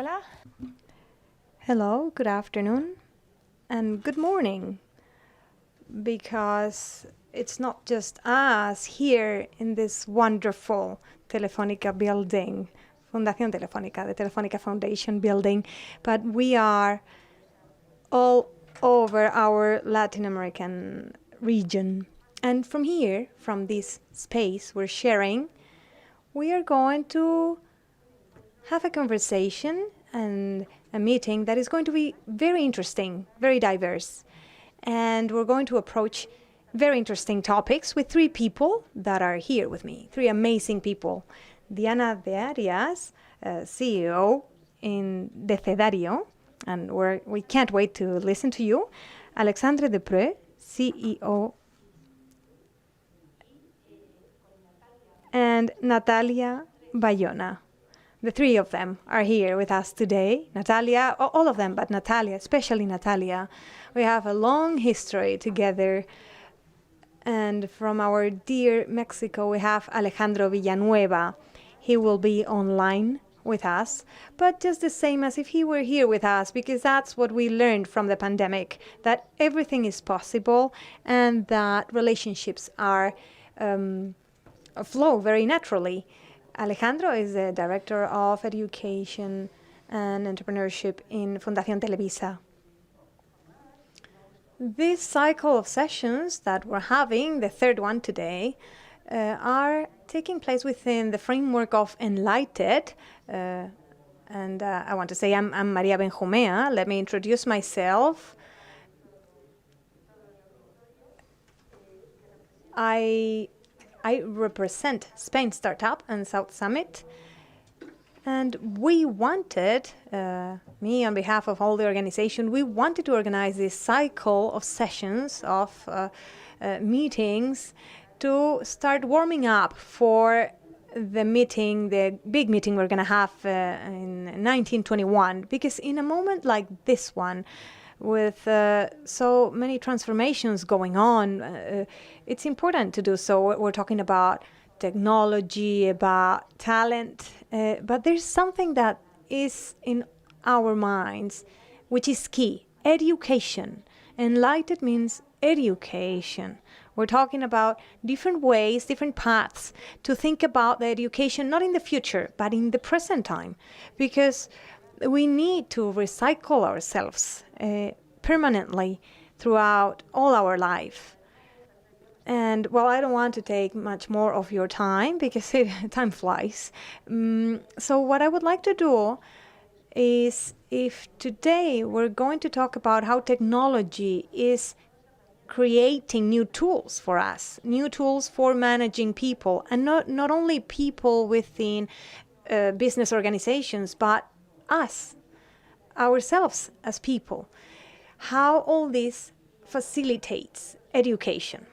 Hola. Hello, good afternoon, and good morning, because it's not just us here in this wonderful Telefónica building, Fundación Telefónica, the Telefónica Foundation building, but we are all over our Latin American region. And from here, from this space we're sharing, we are going to have a conversation and a meeting that is going to be very interesting, very diverse. And we're going to approach very interesting topics with three people that are here with me, three amazing people. Diana de Arias, CEO de Cedario, and we can't wait to listen to you. Alexandre Depreux, CEO, and Natalia Bayona. The three of them are here with us today. Natalia, all of them, but Natalia, especially Natalia. We have a long history together. And from our dear Mexico, we have Alejandro Villanueva. He will be online with us, but just the same as if he were here with us, because that's what we learned from the pandemic, that everything is possible and that relationships are flow very naturally. Alejandro is the Director of Education and Entrepreneurship in Fundación Televisa. This cycle of sessions that we're having, the third one today, are taking place within the framework of enlightED. And I want to say I'm Maria Benjumea. Let me introduce myself. I represent Spain Startup and South Summit, and we wanted, me on behalf of all the organization, we wanted to organize this cycle of sessions, of meetings, to start warming up for the meeting, the big meeting we're going to have in 1921, because in a moment like this one, with so many transformations going on, it's important to do so. We're talking about technology, about talent, but there's something that is in our minds, which is key: education. enlightED means education. We're talking about different ways, different paths to think about the education, not in the future, but in the present time, because we need to recycle ourselves permanently throughout all our life. And well, I don't want to take much more of your time because time flies. So what I would like to do is, if today we're going to talk about how technology is creating new tools for us, new tools for managing people, and not only people within business organizations, but us, ourselves as people, how all this facilitates education.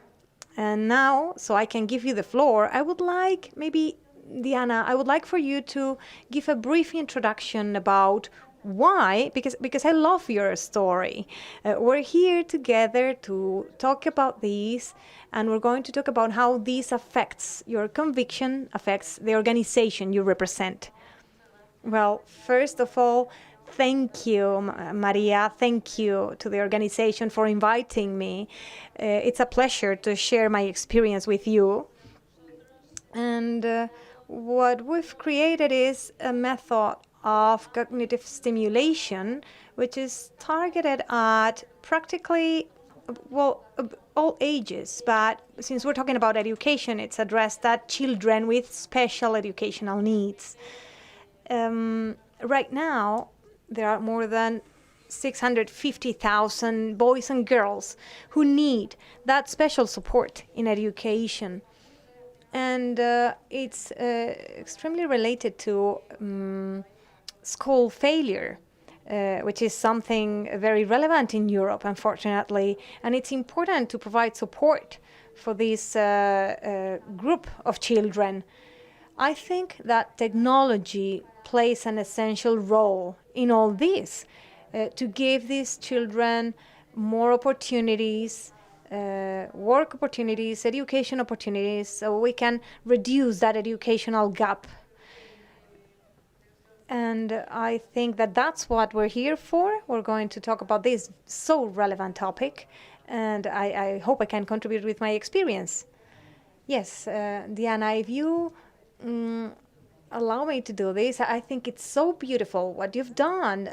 And now, so I can give you the floor, I would like, maybe, Diana, I would like for you to give a brief introduction about why, because I love your story. We're here together to talk about these, and we're going to talk about how this affects your conviction, affects the organization you represent. Well, first of all, thank you, Maria. Thank you to the organization for inviting me. It's a pleasure to share my experience with you. And what we've created is a method of cognitive stimulation, which is targeted at practically, well, all ages. But since we're talking about education, it's addressed at children with special educational needs. Right now, there are more than 650,000 boys and girls who need that special support in education. And it's extremely related to school failure, which is something very relevant in Europe, unfortunately. And it's important to provide support for this group of children. I think that technology plays an essential role in all this, to give these children more opportunities, work opportunities, education opportunities, so we can reduce that educational gap. And I think that that's what we're here for. We're going to talk about this so relevant topic, and I hope I can contribute with my experience. Yes, Diana, if you allow me to do this, I think it's so beautiful what you've done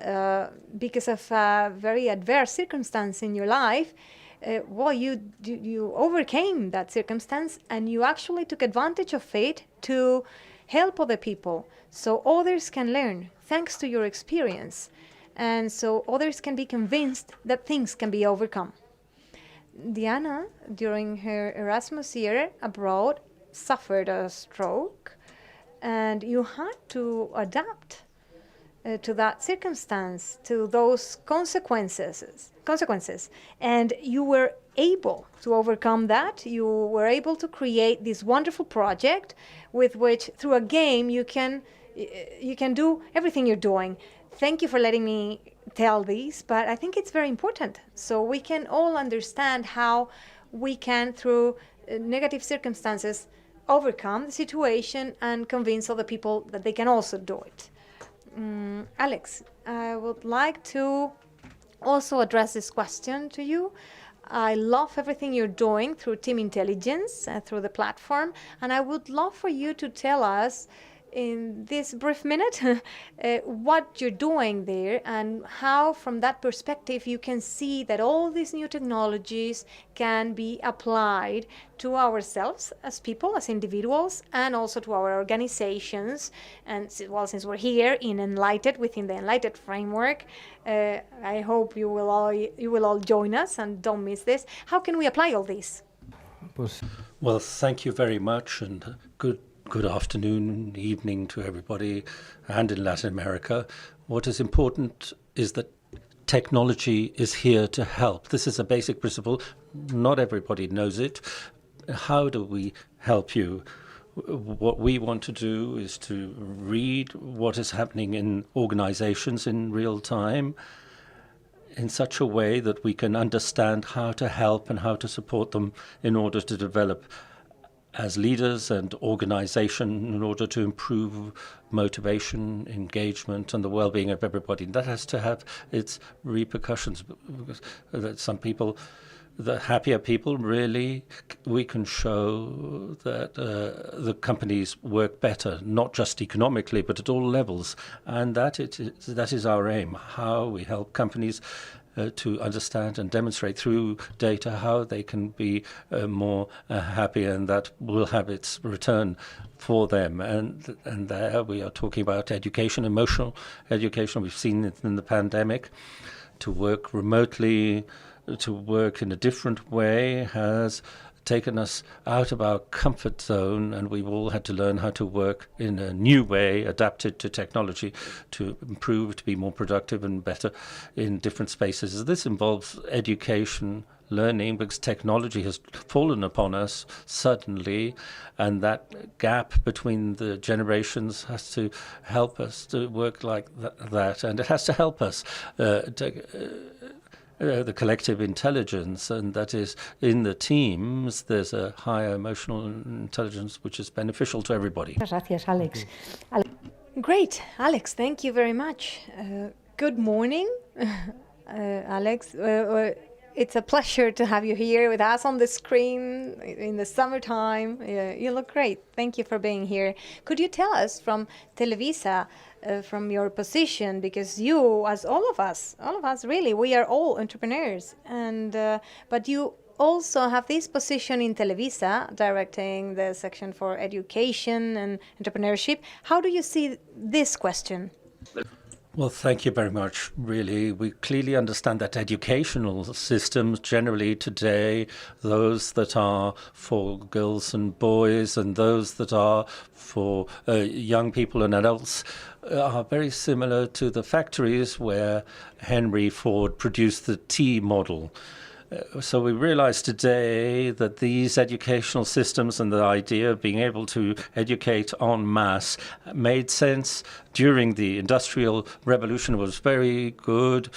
because of a very adverse circumstance in your life. Well, you overcame that circumstance and you actually took advantage of it to help other people so others can learn thanks to your experience, and so others can be convinced that things can be overcome. Diana, during her Erasmus year abroad, suffered a stroke, and you had to adapt to that circumstance, to those consequences, and you were able to overcome that. You were able to create this wonderful project with which, through a game, you can do everything you're doing. Thank you for letting me tell this, but I think it's very important so we can all understand how we can, through negative circumstances, overcome the situation and convince other people that they can also do it. Alex, I would like to also address this question to you. I love everything you're doing through Team Intelligence, through the platform, and I would love for you to tell us in this brief minute what you're doing there and how, from that perspective, you can see that all these new technologies can be applied to ourselves as people, as individuals, and also to our organizations. And well, since we're here in enlightED, within the enlightED framework, I hope you will all join us and don't miss this. How can we apply all this? Well, thank you very much, and good afternoon, evening to everybody, and in Latin America. What is important is that technology is here to help. This is a basic principle. Not everybody knows it. How do we help you? What we want to do is to read what is happening in organizations in real time in such a way that we can understand how to help and how to support them in order to develop as leaders and organization, in order to improve motivation, engagement, and the well-being of everybody. And that has to have its repercussions. Because some people, the happier people, really, we can show that the companies work better, not just economically, but at all levels. And that is our aim, how we help companies to understand and demonstrate through data how they can be more happy, and that will have its return for them. And there we are talking about education, emotional education. We've seen it in the pandemic. To work remotely, to work in a different way has taken us out of our comfort zone, and we've all had to learn how to work in a new way, adapted to technology, to improve, to be more productive and better in different spaces. This involves education, learning, because technology has fallen upon us suddenly, and that gap between the generations has to help us to work like that, and it has to help us the collective intelligence, and that is in the teams there's a higher emotional intelligence which is beneficial to everybody. Gracias, Alex. Great, Alex, thank you very much. Good morning, Alex. It's a pleasure to have you here with us on the screen in the summertime. You look great. Thank you for being here. Could you tell us from Televisa, from your position, because you, as all of us really, we are all entrepreneurs, and but you also have this position in Televisa, directing the section for education and entrepreneurship. How do you see this question? Well, thank you very much. Really, we clearly understand that educational systems generally today, those that are for girls and boys and those that are for young people and adults, are very similar to the factories where Henry Ford produced the T model. So we realize today that these educational systems and the idea of being able to educate en masse made sense during the Industrial Revolution. It was very good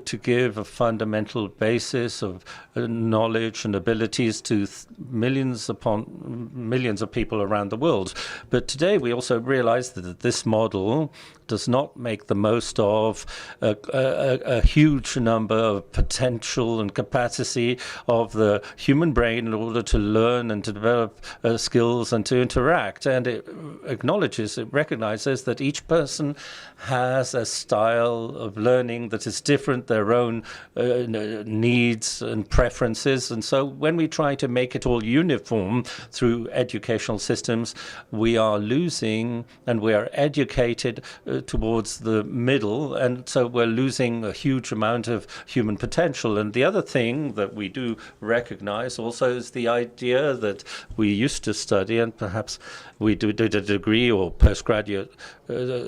to give a fundamental basis of knowledge and abilities to millions upon millions of people around the world. But today we also realize that this model does not make the most of a huge number of potential and capacity of the human brain in order to learn and to develop skills and to interact. And it acknowledges, it recognizes that each person has a style of learning that is different, their own needs and preferences. And so when we try to make it all uniform through educational systems, we are losing, and we are educated towards the middle, and so we're losing a huge amount of human potential. And the other thing that we do recognize also is the idea that we used to study, and perhaps we did a degree or postgraduate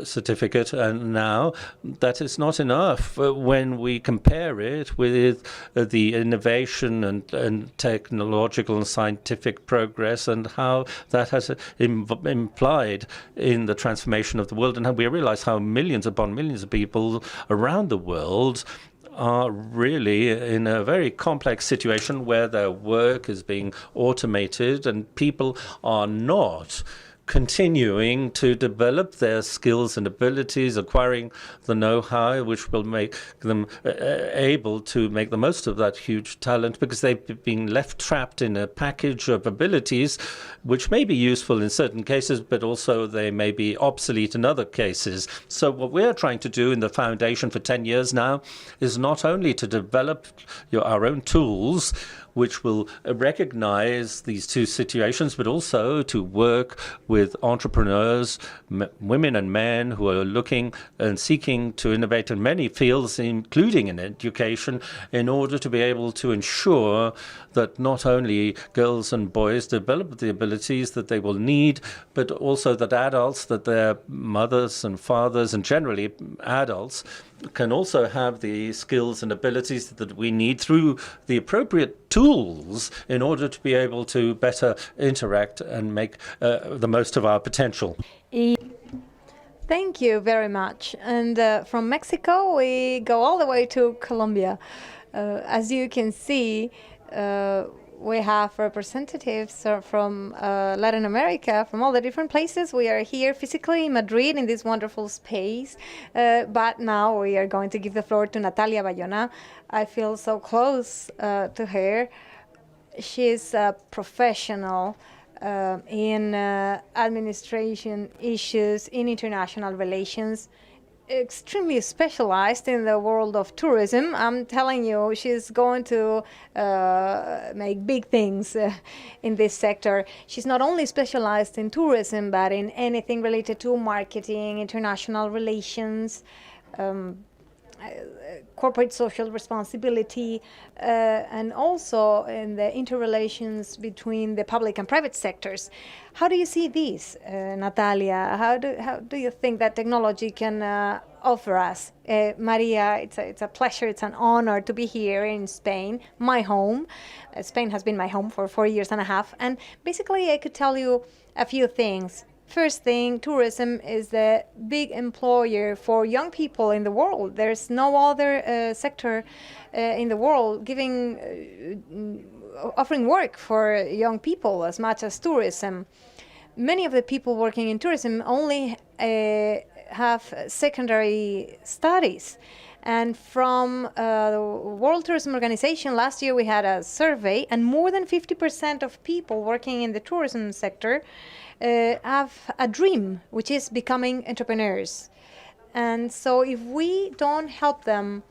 certificate, and now that is not enough when we compare it with the innovation and technological and scientific progress and how that has implied in the transformation of the world, and how we realize how millions upon millions of people around the world are really in a very complex situation where their work is being automated and people are not continuing to develop their skills and abilities, acquiring the know-how which will make them able to make the most of that huge talent, because they've been left trapped in a package of abilities which may be useful in certain cases, but also they may be obsolete in other cases. So what we're trying to do in the foundation for 10 years now is not only to develop our own tools which will recognize these two situations, but also to work with entrepreneurs, women and men who are looking and seeking to innovate in many fields, including in education, in order to be able to ensure that not only girls and boys develop the abilities that they will need, but also that adults, that their mothers and fathers, and generally adults, can also have the skills and abilities that we need through the appropriate tools in order to be able to better interact and make the most of our potential. Thank you very much. And from Mexico, we go all the way to Colombia. As you can see, we have representatives from Latin America, from all the different places. We are here physically in Madrid in this wonderful space, but now we are going to give the floor to Natalia Bayona. I feel so close to her. She's a professional in administration issues, in international relations, extremely specialized in the world of tourism. I'm telling you, she's going to make big things in this sector. She's not only specialized in tourism, but in anything related to marketing, international relations, corporate social responsibility, and also in the interrelations between the public and private sectors. How do you see these, Natalia? How do you think that technology can offer us? Maria, it's a pleasure, it's an honor to be here in Spain, my home. Spain has been my home for 4 years and a half, and basically I could tell you a few things. First thing, tourism is the big employer for young people in the world. There's no other sector in the world offering work for young people as much as tourism. Many of the people working in tourism only have secondary studies. And from the World Tourism Organization, last year we had a survey, and more than 50% of people working in the tourism sector have a dream, which is becoming entrepreneurs. And so if we don't help them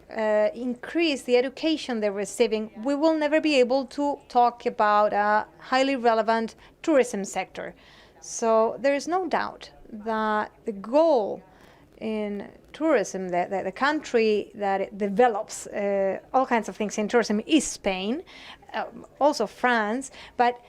increase the education they're receiving, we will never be able to talk about a highly relevant tourism sector. So there is no doubt that the goal in tourism, the country that develops all kinds of things in tourism is Spain, also France, but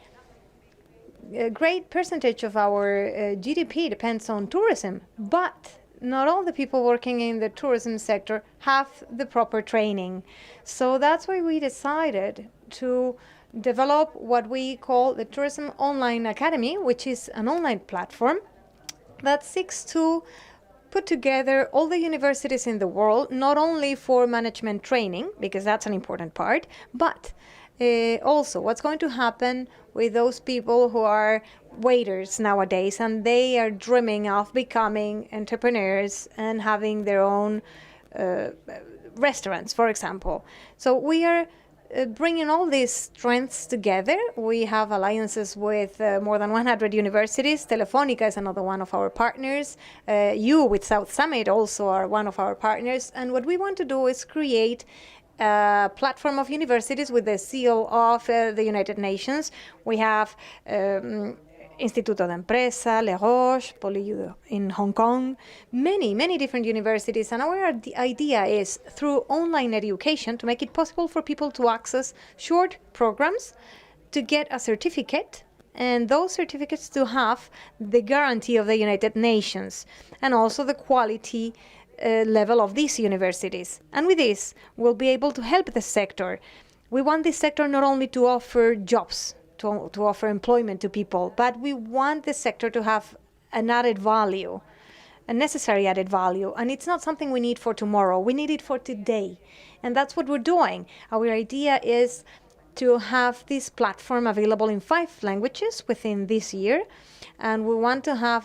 a great percentage of our GDP depends on tourism, but not all the people working in the tourism sector have the proper training. So that's why we decided to develop what we call the Tourism Online Academy, which is an online platform that seeks to put together all the universities in the world, not only for management training, because that's an important part, but also what's going to happen with those people who are waiters nowadays, and they are dreaming of becoming entrepreneurs and having their own restaurants, for example. So we are bringing all these strengths together. We have alliances with more than 100 universities. Telefonica is another one of our partners. You with South Summit also are one of our partners. And what we want to do is create a platform of universities with the seal of the United Nations. We have Instituto de Empresa, Le Roche, Poly in Hong Kong, many different universities. And our idea is through online education to make it possible for people to access short programs, to get a certificate, and those certificates to have the guarantee of the United Nations and also the quality level of these universities. And with this, we'll be able to help the sector. We want this sector not only to offer jobs, to offer employment to people, but we want the sector to have an added value, a necessary added value. And it's not something we need for tomorrow. We need it for today. And that's what we're doing. Our idea is to have this platform available in 5 languages within this year. And we want to have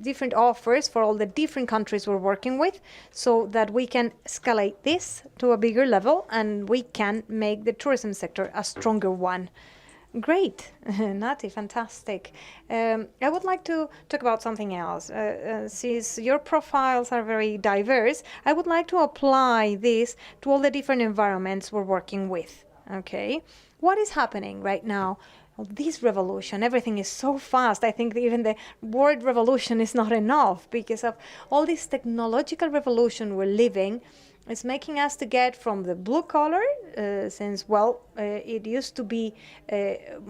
different offers for all the different countries we're working with so that we can escalate this to a bigger level and we can make the tourism sector a stronger one. Great, Nati, fantastic. I would like to talk about something else. Since your profiles are very diverse, I would like to apply this to all the different environments we're working with. Okay, what is happening right now? Well, this revolution, everything is so fast. I think even the word revolution is not enough because of all this technological revolution we're living. It's making us to get from the blue collar, since, well, it used to be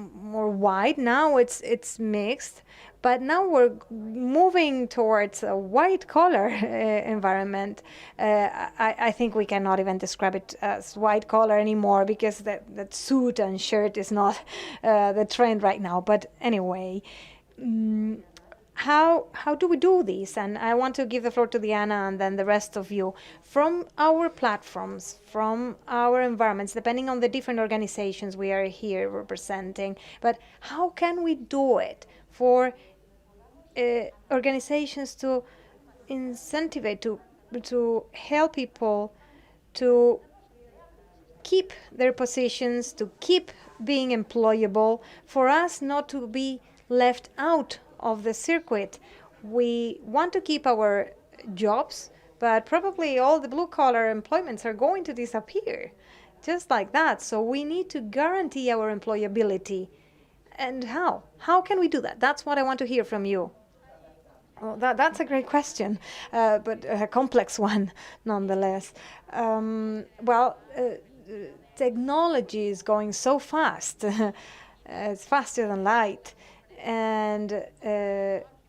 more white. Now it's mixed. But now we're moving towards a white collar environment. I think we cannot even describe it as white collar anymore because that suit and shirt is not the trend right now. But anyway, how do we do this? And I want to give the floor to Diana and then the rest of you. From our platforms, from our environments, depending on the different organizations we are here representing, but how can we do it for organizations to incentivize, to help people to keep their positions, to keep being employable, for us not to be left out of the circuit? We want to keep our jobs, but probably all the blue-collar employments are going to disappear, just like that. So we need to guarantee our employability. And how? How can we do that? That's what I want to hear from you. Well, that's a great question, but a complex one nonetheless. Technology is going so fast. It's faster than light. And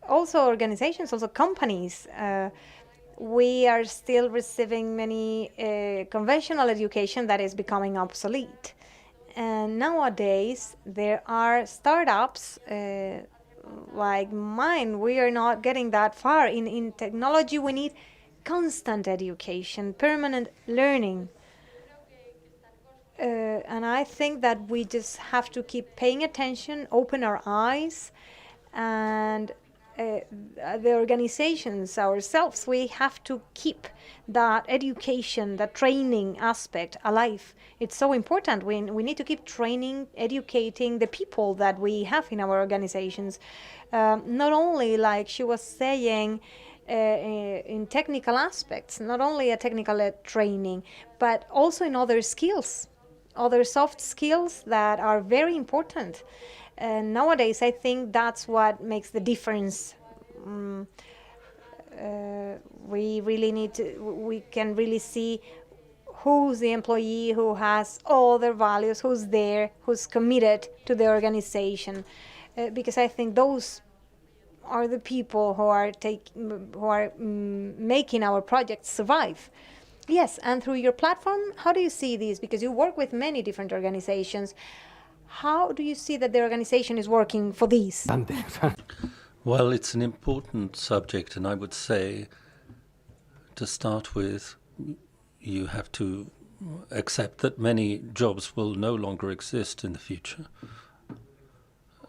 also organizations, also companies, we are still receiving many conventional education that is becoming obsolete. And nowadays, there are startups like mine. We are not getting that far. In technology, we need constant education, permanent learning. And I think that we just have to keep paying attention, open our eyes, and the organizations ourselves, we have to keep that education, that training aspect alive. It's so important. We need to keep training, educating the people that we have in our organizations. Not only, like she was saying, in technical aspects, not only a technical training, but also in other skills, other soft skills that are very important. And nowadays, I think that's what makes the difference. We really need to, we can really see who's the employee who has all their values, who's there, who's committed to the organization. Because I think those are the people who are making our projects survive. Yes, and through your platform, how do you see this? Because you work with many different organizations. How do you see that the organization is working for these? Well, it's an important subject, and I would say, to start with, you have to accept that many jobs will no longer exist in the future.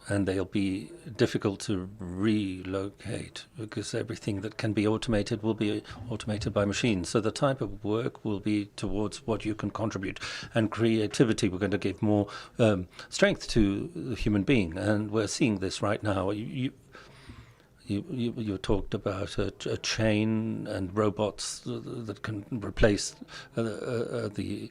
and they'll be difficult to relocate because everything that can be automated will be automated by machines. So the type of work will be towards what you can contribute, and creativity. We're going to give more strength to the human being, and we're seeing this right now. You talked about a chain and robots that can replace the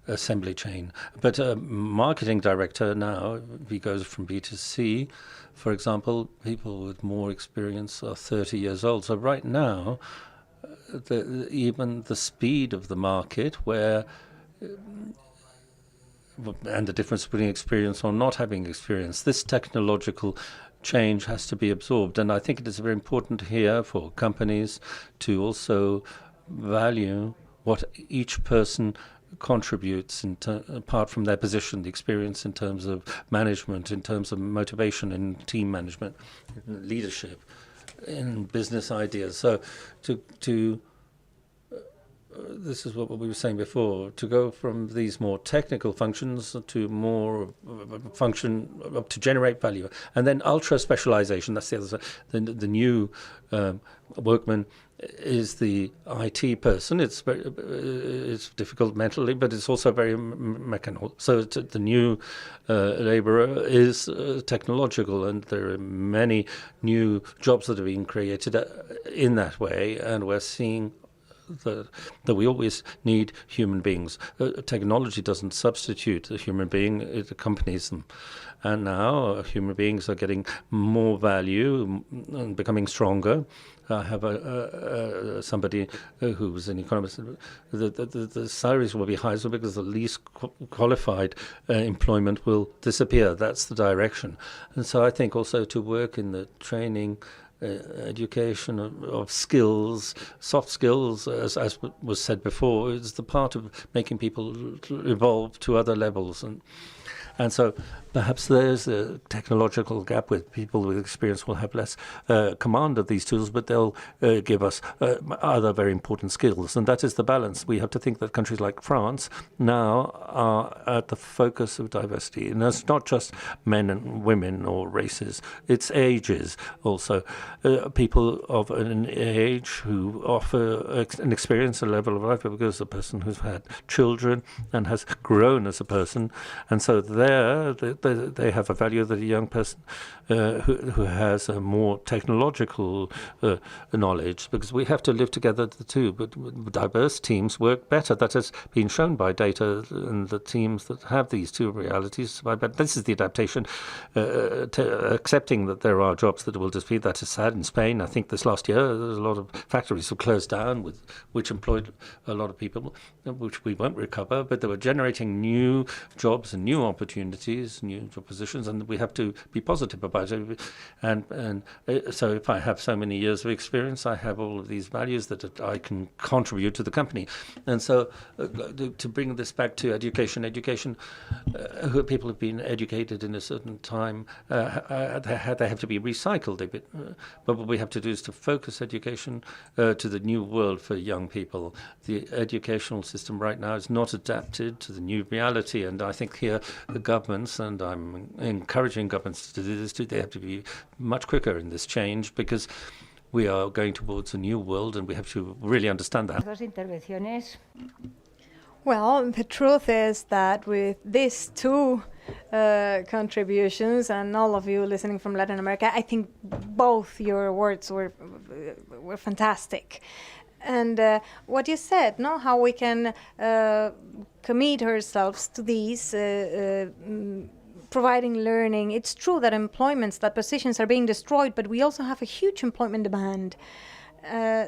assembly chain. But a marketing director now, if he goes from B to C, for example, people with more experience are 30 years old. So right now, even the speed of the market, where and the difference between experience or not having experience, this technological change has to be absorbed. And I think it is very important here for companies to also value what each person contributes apart from their position, the experience in terms of management, in terms of motivation in team management, in leadership, in business ideas. So this is what we were saying before, to go from these more technical functions to more function to generate value. And then ultra specialization, that's the other side. The new workman is the IT person. It's difficult mentally, but it's also very mechanical. So the new laborer is technological, and there are many new jobs that are being created in that way, and we're seeing that we always need human beings. Technology doesn't substitute the human being, it accompanies them. And now human beings are getting more value and becoming stronger. I have somebody who was an economist. The salaries will be higher because the least qualified employment will disappear. That's the direction. And so I think also to work in the training, education of skills, soft skills, as was said before, is the part of making people evolve to other levels. And so perhaps there's a technological gap with people with experience will have less command of these tools, but they'll give us other very important skills. And that is the balance. We have to think that countries like France now are at the focus of diversity. And it's not just men and women or races, it's ages also. People of an age who offer an experience, a level of life, because the person who's had children and has grown as a person. And so they have a value that a young person who has a more technological knowledge, because we have to live together the two. But diverse teams work better. That has been shown by data, and the teams that have these two realities. But this is the adaptation, accepting that there are jobs that will disappear. That is sad. In Spain, I think this last year, there's a lot of factories were closed down, which employed a lot of people, which we won't recover. But they were generating new jobs and new opportunities, new job positions, and we have to be positive about it. And so if I have so many years of experience, I have all of these values that I can contribute to the company. And so to bring this back to education, people have been educated in a certain time, they have to be recycled a bit. But what we have to do is to focus education to the new world for young people. The educational system right now is not adapted to the new reality, and I think here the governments, and I'm encouraging governments to do this too, they have to be much quicker in this change, because we are going towards a new world and we have to really understand that. Well, the truth is that with these two contributions, and all of you listening from Latin America, I think both your words were fantastic. And what you said, no, how we can commit ourselves to these, providing learning. It's true that that positions are being destroyed, but we also have a huge employment demand.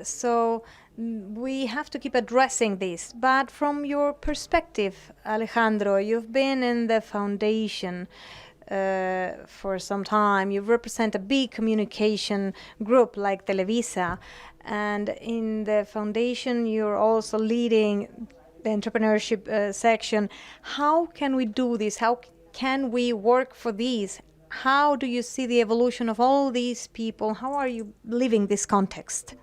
So we have to keep addressing this. But from your perspective, Alejandro, you've been in the foundation for some time. You represent a big communication group like Televisa. And in the foundation, you're also leading the entrepreneurship section. How can we do this? How can we work for these? How do you see the evolution of all these people? How are you living this context?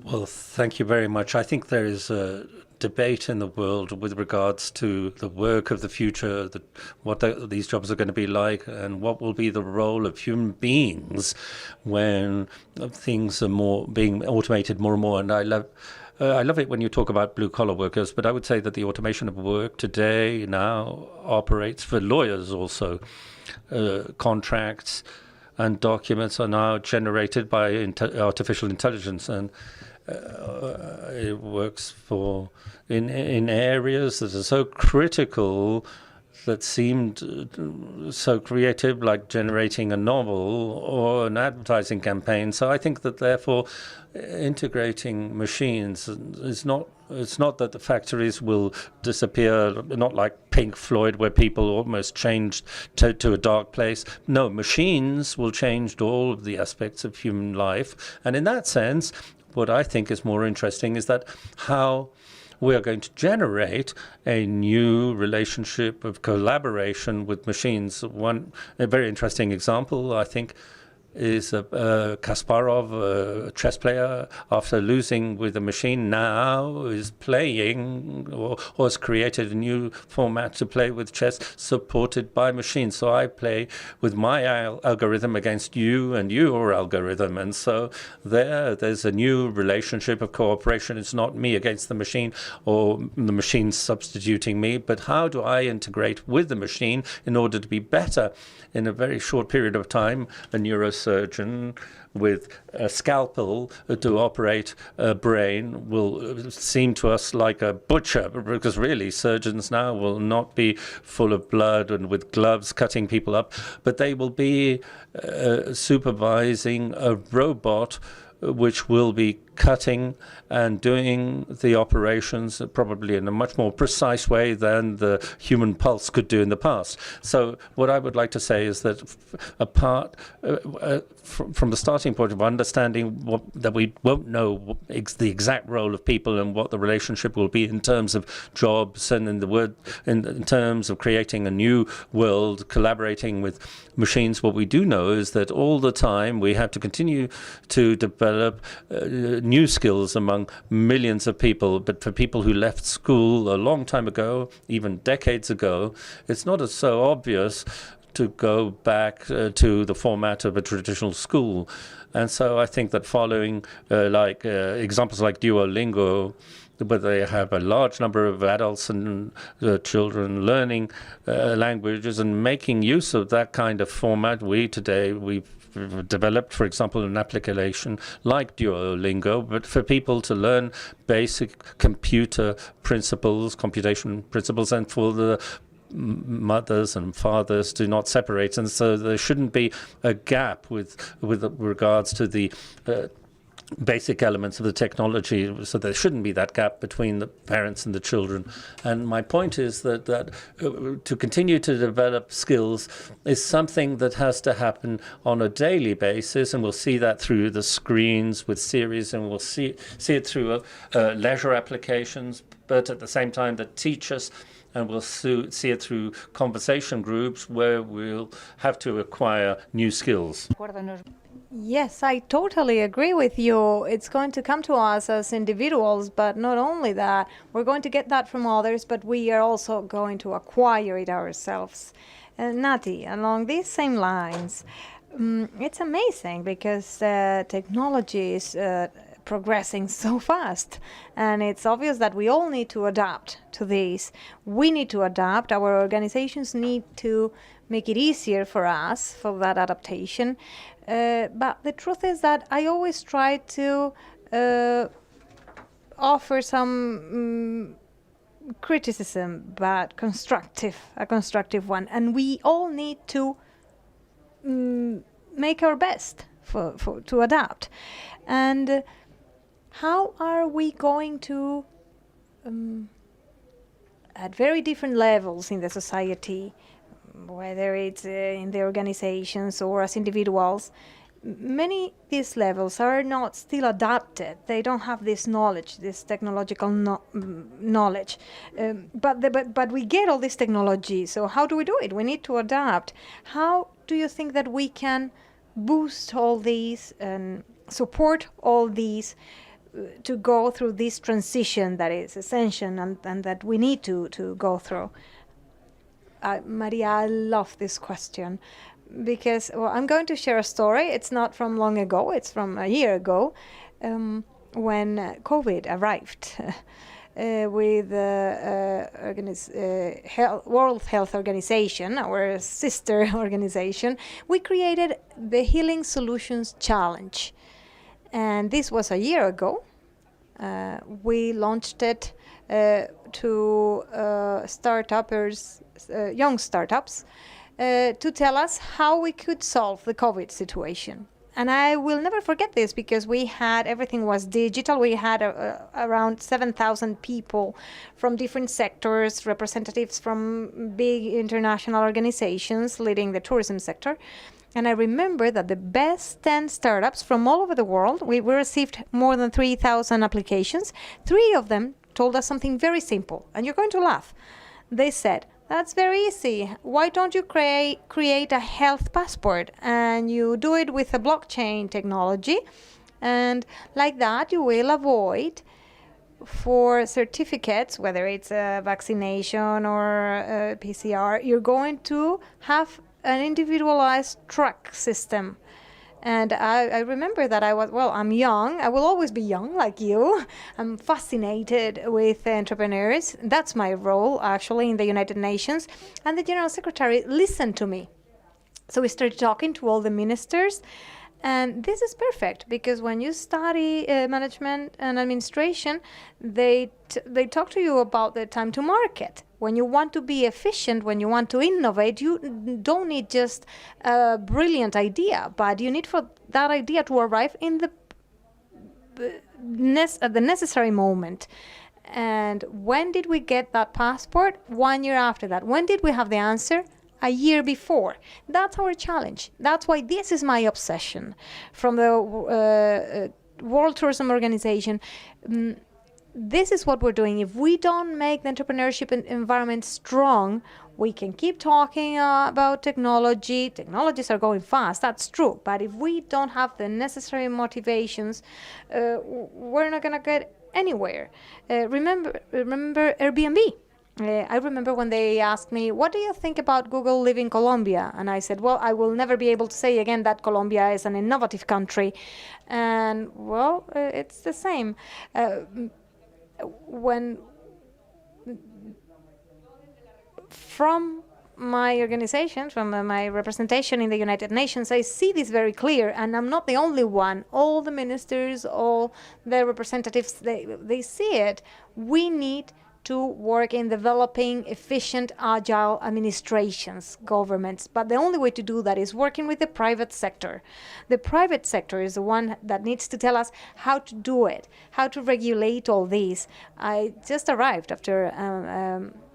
Well, thank you very much. I think there is a debate in the world with regards to the work of the future, these jobs are going to be like, and what will be the role of human beings when things are being automated more and more. And I love it when you talk about blue-collar workers, but I would say that the automation of work today now operates for lawyers also. Contracts and documents are now generated by artificial intelligence, and it works in areas that are so critical, that seemed so creative, like generating a novel or an advertising campaign. So I think that therefore integrating machines is not, it's not that the factories will disappear, not like Pink Floyd where people almost changed to a dark place. No, machines will change all of the aspects of human life. And in that sense, what I think is more interesting is that how we are going to generate a new relationship of collaboration with machines. A very interesting example, I think, is Kasparov, a chess player, after losing with a machine, now is playing or has created a new format to play with chess supported by machines. So I play with my algorithm against you and your algorithm. And so there's a new relationship of cooperation. It's not me against the machine or the machine substituting me, but how do I integrate with the machine in order to be better? In a very short period of time, a neurosurgeon with a scalpel to operate a brain will seem to us like a butcher, because really surgeons now will not be full of blood and with gloves cutting people up, but they will be supervising a robot which will be cutting and doing the operations probably in a much more precise way than the human pulse could do in the past. So what I would like to say is that apart from the starting point of understanding that we won't know the exact role of people and what the relationship will be in terms of jobs and in terms of creating a new world, collaborating with machines, what we do know is that all the time we have to continue to develop new skills among millions of people. But for people who left school a long time ago, even decades ago, it's not so obvious to go back to the format of a traditional school. And so I think that following examples like Duolingo, where they have a large number of adults and children learning languages and making use of that kind of format, we've developed, for example, an application like Duolingo, but for people to learn basic computation principles, and for the mothers and fathers do not separate. And so there shouldn't be a gap with regards to the basic elements of the technology, so there shouldn't be that gap between the parents and the children. And my point is that to continue to develop skills is something that has to happen on a daily basis, and we'll see that through the screens with series, and we'll see it through leisure applications, but at the same time that teach us, and we'll see it through conversation groups where we'll have to acquire new skills. Yes, I totally agree with you. It's going to come to us as individuals, but not only that, we're going to get that from others, but we are also going to acquire it ourselves. Nati, along these same lines, it's amazing because technology is progressing so fast, and it's obvious that we all need to adapt to this. We need to adapt. Our organizations need to make it easier for us for that adaptation. But the truth is that I always try to offer some criticism, but a constructive one. And we all need to make our best to adapt. And how are we going to, at very different levels in the society, whether it's in the organizations or as individuals, many these levels are not still adapted. They don't have this knowledge, this technological knowledge. But we get all this technology. So how do we do it? We need to adapt. How do you think that we can boost all these and support all these to go through this transition that is essential and that we need to go through? Maria, I love this question because, well, I'm going to share a story. It's not from long ago, it's from a year ago, when COVID arrived. With the World Health Organization, our sister organization, we created the Healing Solutions Challenge. And this was a year ago. We launched it to startuppers, young startups, to tell us how we could solve the COVID situation. And I will never forget this because we had, everything was digital. We had around 7,000 people from different sectors, representatives from big international organizations leading the tourism sector. And I remember that the best 10 startups from all over the world, we received more than 3,000 applications. 3 of them told us something very simple, and you're going to laugh. They said, that's very easy. Why don't you create a health passport and you do it with a blockchain technology? And like that, you will avoid for certificates, whether it's a vaccination or a PCR, you're going to have an individualized track system. And I remember that I'm young. I will always be young like you. I'm fascinated with entrepreneurs. That's my role, actually, in the United Nations. And the General Secretary listened to me. So we started talking to all the ministers. And this is perfect because when you study management and administration, they talk to you about the time to market. When you want to be efficient, when you want to innovate, you don't need just a brilliant idea, but you need for that idea to arrive in at the necessary moment. And when did we get that passport? 1 year after that. When did we have the answer? A year before. That's our challenge. That's why this is my obsession from the World Tourism Organization. This is what we're doing. If we don't make the entrepreneurship environment strong, we can keep talking about technology. Technologies are going fast, that's true. But if we don't have the necessary motivations, we're not going to get anywhere. Remember Airbnb. I remember when they asked me, what do you think about Google leaving Colombia? And I said, well, I will never be able to say again that Colombia is an innovative country. And, well, it's the same. When from my organization, from my representation in the United Nations, I see this very clear, and I'm not the only one. All the ministers, all the representatives, they see it. We need to work in developing efficient, agile administrations, governments. But the only way to do that is working with the private sector. The private sector is the one that needs to tell us how to do it, how to regulate all these. I just arrived after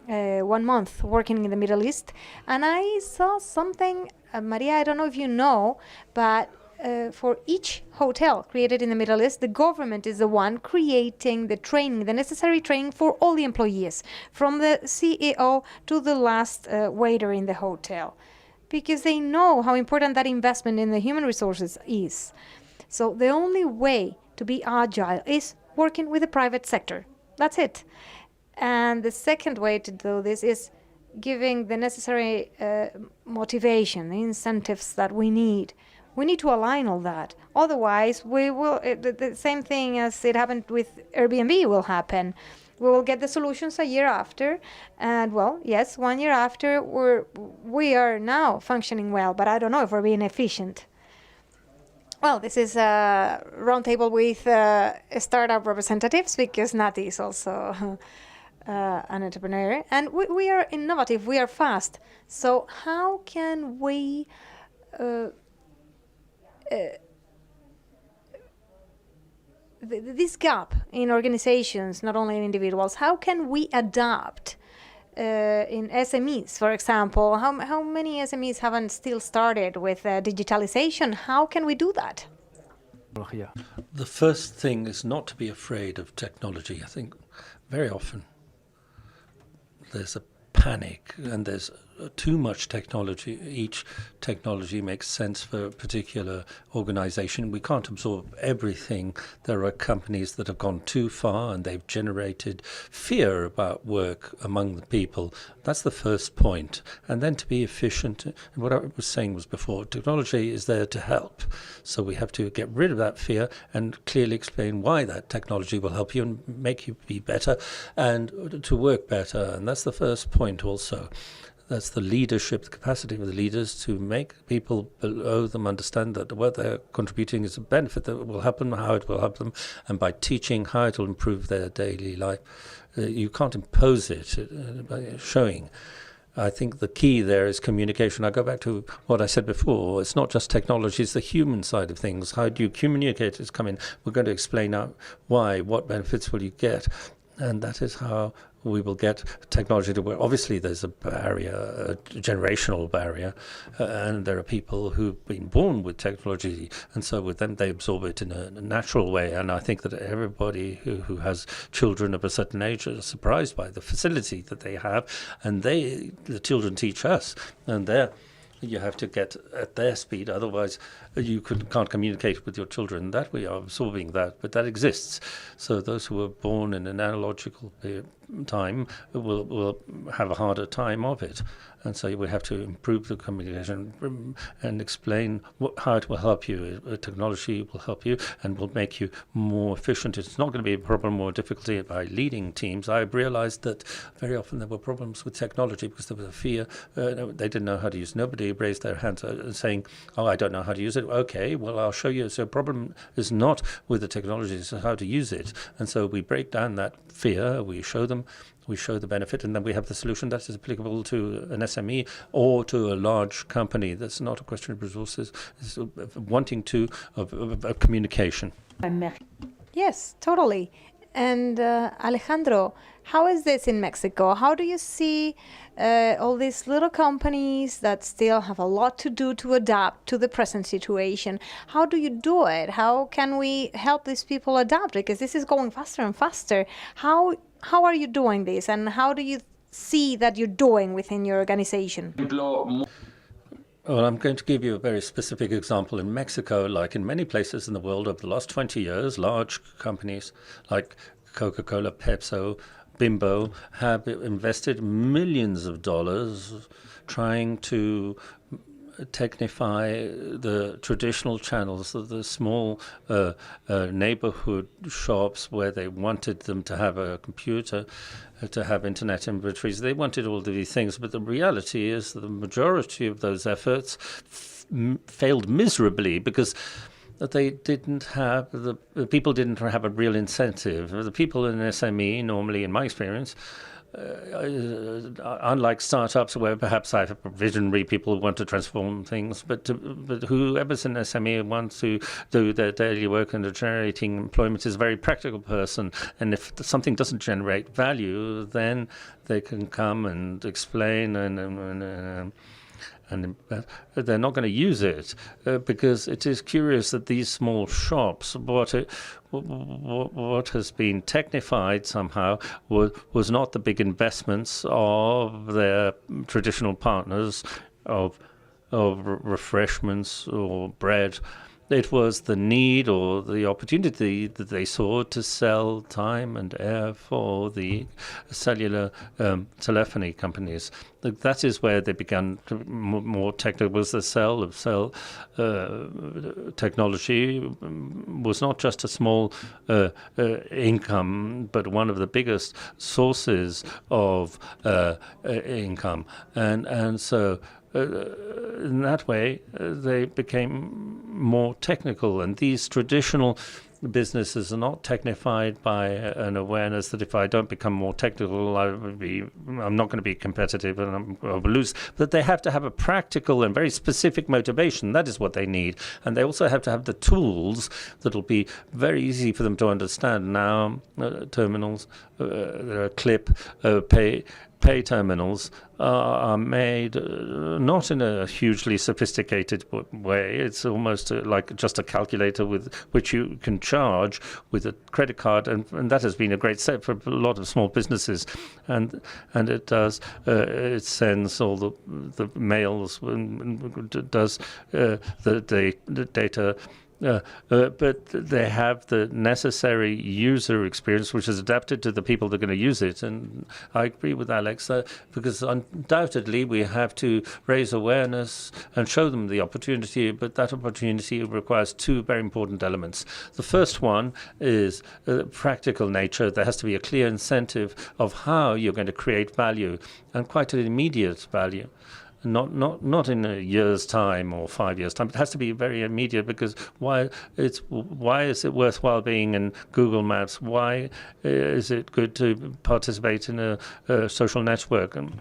1 month working in the Middle East, and I saw something, Maria, I don't know if you know, but for each hotel created in the Middle East, the government is the one creating the training, the necessary training for all the employees, from the CEO to the last waiter in the hotel, because they know how important that investment in the human resources is. So the only way to be agile is working with the private sector. That's it. And the second way to do this is giving the necessary motivation, the incentives that we need. We need to align all that. Otherwise, we will the same thing as it happened with Airbnb will happen. We will get the solutions a year after, and well, yes, 1 year after we are now functioning well, but I don't know if we're being efficient. Well, this is a roundtable with startup representatives because Nati is also an entrepreneur, and we are innovative. We are fast. So how can we this gap in organizations, not only in individuals, how can we adapt in SMEs, for example? How many SMEs haven't still started with digitalization? How can we do that? The first thing is not to be afraid of technology. I think very often there's a panic and there's too much technology. Each technology makes sense for a particular organization. We can't absorb everything. There are companies that have gone too far and they've generated fear about work among the people. That's the first point. And then to be efficient, and what I was saying was before, technology is there to help. So we have to get rid of that fear and clearly explain why that technology will help you and make you be better and to work better. And that's the first point also. That's the leadership, the capacity of the leaders to make people below them understand that what they're contributing is a benefit that will help them, how it will help them, and by teaching how it will improve their daily life. You can't impose it by showing. I think the key there is communication. I go back to what I said before. It's not just technology, it's the human side of things. How do you communicate? It's coming. We're going to explain out why, what benefits will you get. And that is how we will get technology to work. Obviously, there's a barrier, a generational barrier, and there are people who've been born with technology, and so with them, they absorb it in a natural way. And I think that everybody who has children of a certain age are surprised by the facility that they have, and the children teach us, and you have to get at their speed, otherwise you can't communicate with your children. That we are absorbing that, but that exists. So those who were born in an analogical time will have a harder time of it. And so we have to improve the communication and explain how it will help you. Technology will help you and will make you more efficient. It's not going to be a problem or difficulty by leading teams. I've realized that very often there were problems with technology because there was a fear. They didn't know how to use it. Nobody raised their hands saying, oh, I don't know how to use it. Okay, well, I'll show you. So the problem is not with the technology, it's how to use it. And so we break down that fear, we show them, we show the benefit, and then we have the solution that is applicable to an SME or to a large company. That's not a question of resources, it's wanting of communication. Yes, totally. And Alejandro, how is this in Mexico? How do you see all these little companies that still have a lot to do to adapt to the present situation? How do you do it? How can we help these people adapt? Because this is going faster and faster. How are you doing this, and how do you see that you're doing within your organization? Well, I'm going to give you a very specific example. In Mexico, like in many places in the world over the last 20 years, large companies like Coca-Cola, Pepsi, Bimbo have invested millions of dollars trying to technify the traditional channels of the small neighborhood shops where they wanted them to have a computer, to have internet inventories. They wanted all of these things, but the reality is that the majority of those efforts failed miserably because they didn't have, the people didn't have a real incentive. The people in SME, normally in my experience, unlike startups where perhaps I have visionary people who want to transform things, but whoever's in SME wants to do their daily work and generating employment is a very practical person. And if something doesn't generate value, then they can come and explain and they're not going to use it because it is curious that these small shops, what has been technified somehow was not the big investments of their traditional partners of refreshments or bread. It was the need or the opportunity that they saw to sell time and air for the cellular telephony companies. That is where they began more technical. Was the cell technology was not just a small income, but one of the biggest sources of income, and so. In that way, they became more technical, and these traditional businesses are not technified by an awareness that if I don't become more technical, I'm not going to be competitive and I will lose. But they have to have a practical and very specific motivation. That is what they need. And they also have to have the tools that will be very easy for them to understand. Now, terminals, clip, pay, pay terminals are made not in a hugely sophisticated way. It's almost like just a calculator with which you can charge with a credit card, and that has been a great step for a lot of small businesses. And it does it sends all the mails and does the data. But they have the necessary user experience, which is adapted to the people that are going to use it. And I agree with Alex, because undoubtedly we have to raise awareness and show them the opportunity, but that opportunity requires two very important elements. The first one is practical nature. There has to be a clear incentive of how you're going to create value, and quite an immediate value. Not in a year's time or 5 years' time. It has to be very immediate, because why is it worthwhile being in Google Maps? Why is it good to participate in a social network? And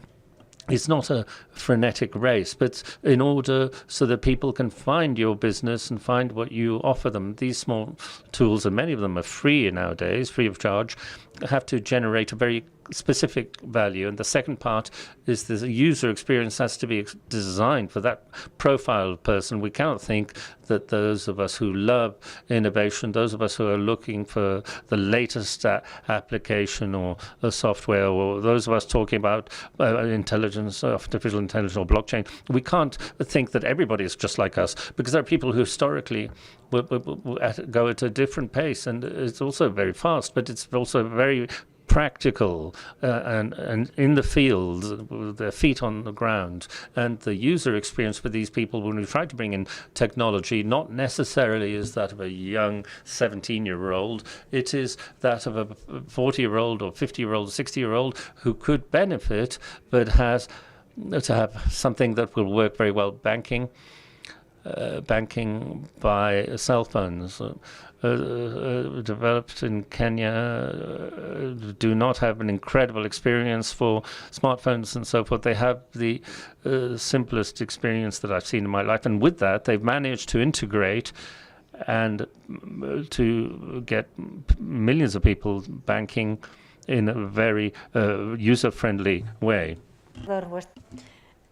it's not a frenetic race, but in order so that people can find your business and find what you offer them. These small tools, and many of them are free nowadays, free of charge, have to generate a very specific value. And the second part is the user experience has to be designed for that profile person. We cannot think that those of us who love innovation, those of us who are looking for the latest application or software, or those of us talking about intelligence, artificial intelligence or blockchain, we can't think that everybody is just like us, because there are people who historically will go at a different pace, and it's also very fast, but it's also very practical and in the field with their feet on the ground. And the user experience for these people, when we try to bring in technology, not necessarily is that of a young 17-year-old. It is that of a 40-year-old or 50-year-old, 60-year-old who could benefit, but has to have something that will work very well. Banking by cell phones. Developed in Kenya do not have an incredible experience for smartphones and so forth. They have the simplest experience that I've seen in my life, and with that they've managed to integrate and to get millions of people banking in a very user-friendly way.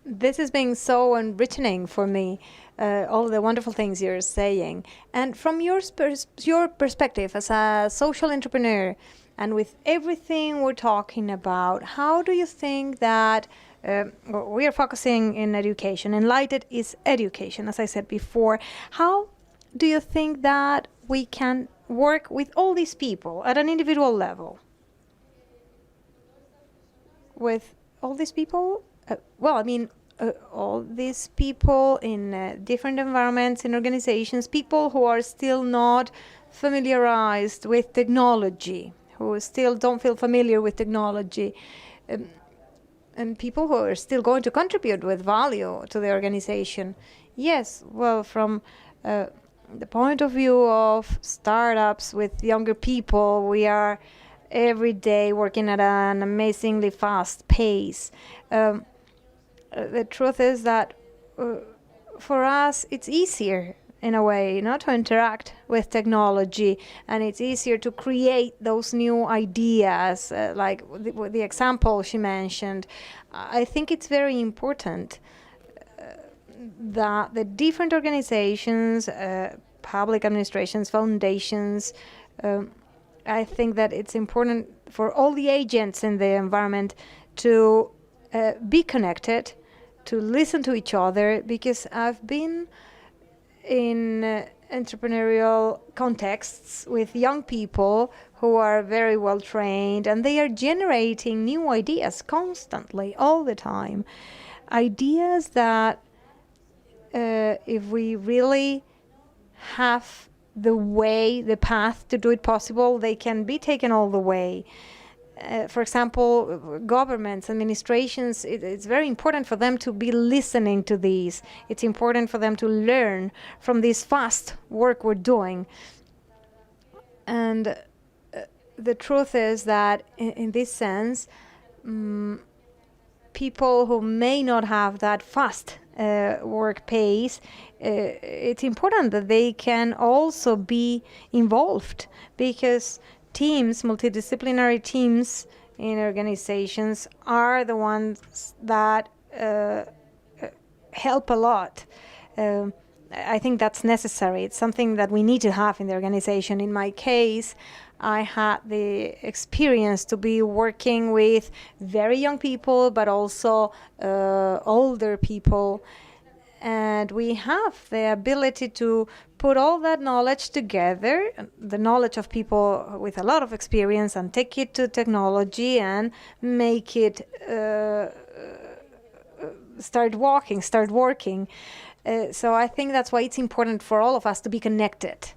This has been so enriching for me, all the wonderful things you're saying. And from your perspective as a social entrepreneur, and with everything we're talking about, how do you think that we are focusing in education? enlightED is education, as I said before. How do you think that we can work with all these people at an individual level? With all these people? All these people in different environments, in organizations, people who are still not familiarized with technology, who still don't feel familiar with technology, and people who are still going to contribute with value to the organization. Yes, well, from the point of view of startups with younger people, we are every day working at an amazingly fast pace. The truth is that for us it's easier in a way not to interact with technology, and it's easier to create those new ideas, like the example she mentioned. I think it's very important that the different organizations, public administrations, foundations, I think that it's important for all the agents in the environment to be connected, to listen to each other, because I've been in entrepreneurial contexts with young people who are very well trained, and they are generating new ideas constantly, all the time. Ideas that if we really have the path to do it possible, they can be taken all the way. For example, governments, administrations, it's very important for them to be listening to these. It's important for them to learn from this fast work we're doing. And the truth is that in this sense, people who may not have that fast work pace, it's important that they can also be involved, because teams, multidisciplinary teams, in organizations are the ones that help a lot. I think that's necessary. It's something that we need to have in the organization. In my case, I had the experience to be working with very young people, but also older people. And we have the ability to put all that knowledge together, the knowledge of people with a lot of experience, and take it to technology and make it start working. So I think that's why it's important for all of us to be connected,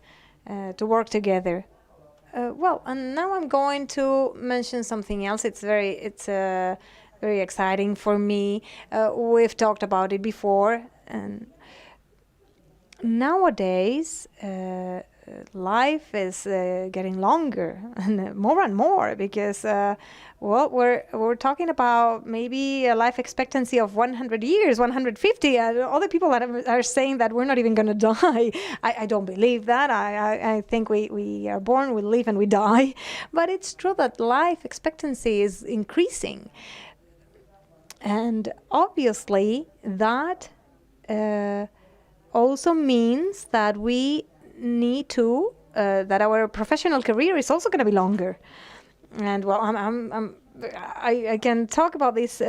to work together. Well, and now I'm going to mention something else. It's very exciting for me. We've talked about it before, and nowadays life is getting longer and more because we're talking about maybe a life expectancy of 100 years, 150. Other people are saying that we're not even going to die. I don't believe that. I think we are born, we live, and we die. But it's true that life expectancy is increasing. And obviously that also means that we need to, that our professional career is also going to be longer. And well, I can talk about this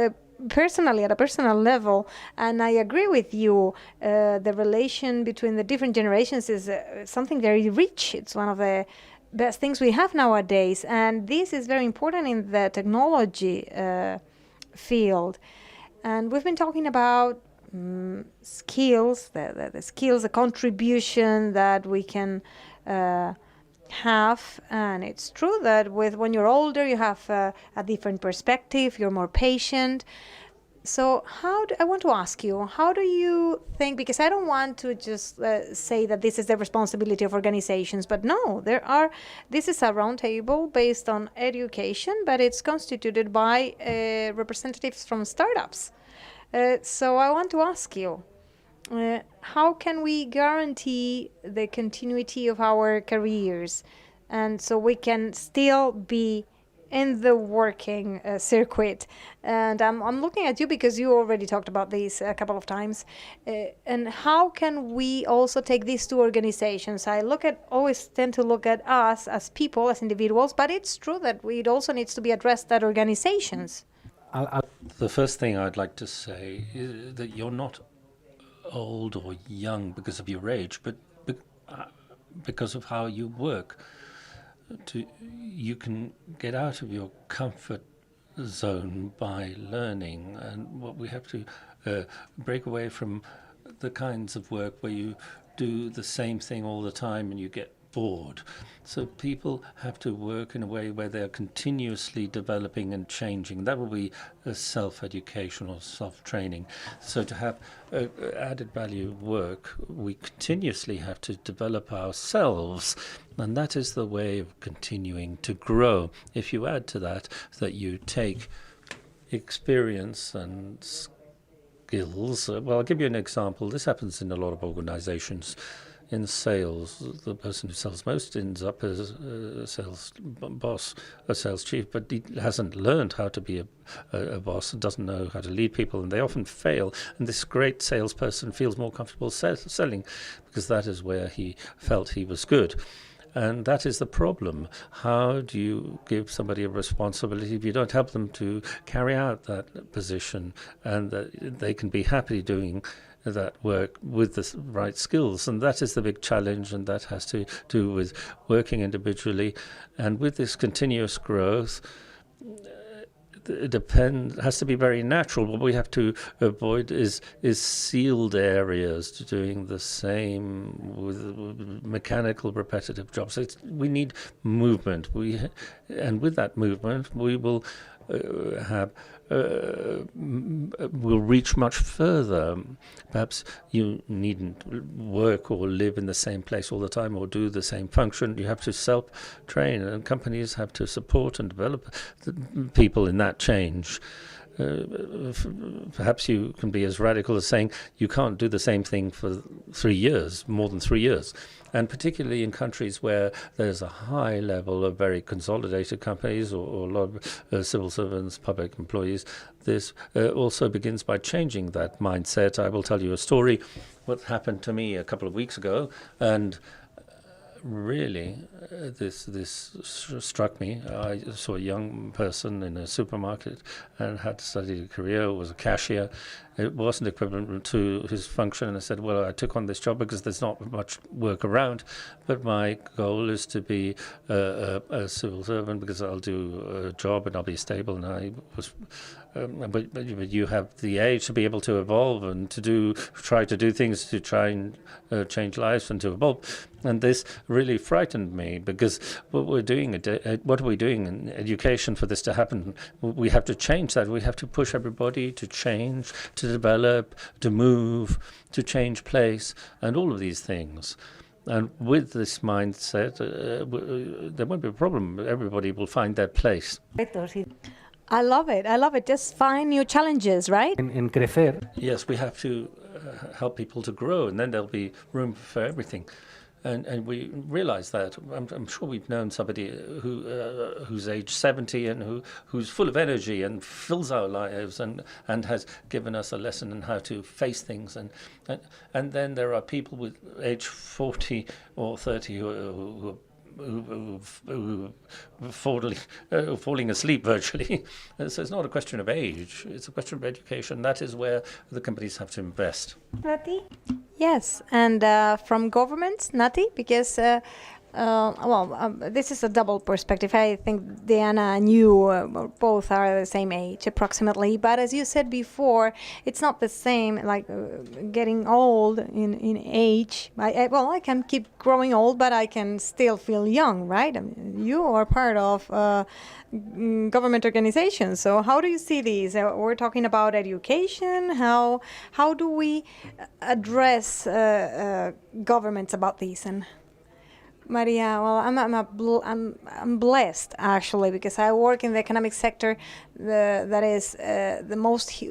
personally, at a personal level, and I agree with you. The relation between the different generations is something very rich. It's one of the best things we have nowadays, and this is very important in the technology field. And we've been talking about skills, the skills, the contribution that we can have. And it's true that when you're older, you have a different perspective, you're more patient. So I want to ask you, how do you think, because I don't want to just say that this is the responsibility of organizations, but no, this is a roundtable based on education, but it's constituted by representatives from startups. So I want to ask you, how can we guarantee the continuity of our careers, and so we can still be in the working circuit? And I'm looking at you because you already talked about this a couple of times. And how can we also take these to organizations? Always tend to look at us as people, as individuals, but it's true that it also needs to be addressed at organizations. The first thing I'd like to say is that you're not old or young because of your age, but because of how you work. You can get out of your comfort zone by learning, and what we have to break away from the kinds of work where you do the same thing all the time and you get bored. So people have to work in a way where they're continuously developing and changing. That will be a self-education or self-training. So to have added value work, we continuously have to develop ourselves, and that is the way of continuing to grow. If you add to that you take experience and skills, well, I'll give you an example. This happens in a lot of organizations. In sales, the person who sells most ends up as a sales boss, a sales chief, but he hasn't learned how to be a boss and doesn't know how to lead people, and they often fail. And this great salesperson feels more comfortable selling because that is where he felt he was good. And that is the problem. How do you give somebody a responsibility if you don't help them to carry out that position, and that they can be happy doing that work with the right skills? And that is the big challenge, and that has to do with working individually. And with this continuous growth, it has to be very natural. What we have to avoid is sealed areas to doing the same with mechanical, repetitive jobs. We need movement. And with that movement, we will will reach much further. Perhaps you needn't work or live in the same place all the time or do the same function. You have to self-train, and companies have to support and develop people in that change. perhaps you can be as radical as saying you can't do the same thing for 3 years, more than 3 years. And particularly in countries where there's a high level of very consolidated companies or a lot of civil servants, public employees, this also begins by changing that mindset. I will tell you a story, what happened to me a couple of weeks ago, and really, this struck me. I saw a young person in a supermarket and had studied a career, was a cashier. It wasn't equivalent to his function, and I said, well, I took on this job because there's not much work around, but my goal is to be a civil servant because I'll do a job and I'll be stable. And I was, but you have the age to be able to evolve and to try to do things to try and change lives and to evolve. And this really frightened me because what are we doing in education for this to happen? We have to change that. We have to push everybody to change, to develop, to move, to change place, and all of these things. And with this mindset, there won't be a problem. Everybody will find their place. I love it. I love it. Just find new challenges, right? En crecer. Yes, we have to help people to grow, and then there'll be room for everything. And we realize that. I'm sure we've known somebody who's age 70 and who's full of energy and fills our lives and has given us a lesson on how to face things. And then there are people with age 40 or 30 who falling asleep virtually. So it's not a question of age, it's a question of education. That is where the companies have to invest. Nati? Yes, and from governments, Nati, because this is a double perspective. I think Diana and you both are the same age approximately, but as you said before, it's not the same like getting old in age. I can keep growing old, but I can still feel young, right? I mean, you are part of government organizations, so how do you see these? We're talking about education. How do we address governments about these? And Maria, well, I'm blessed actually because I work in the economic sector that is the most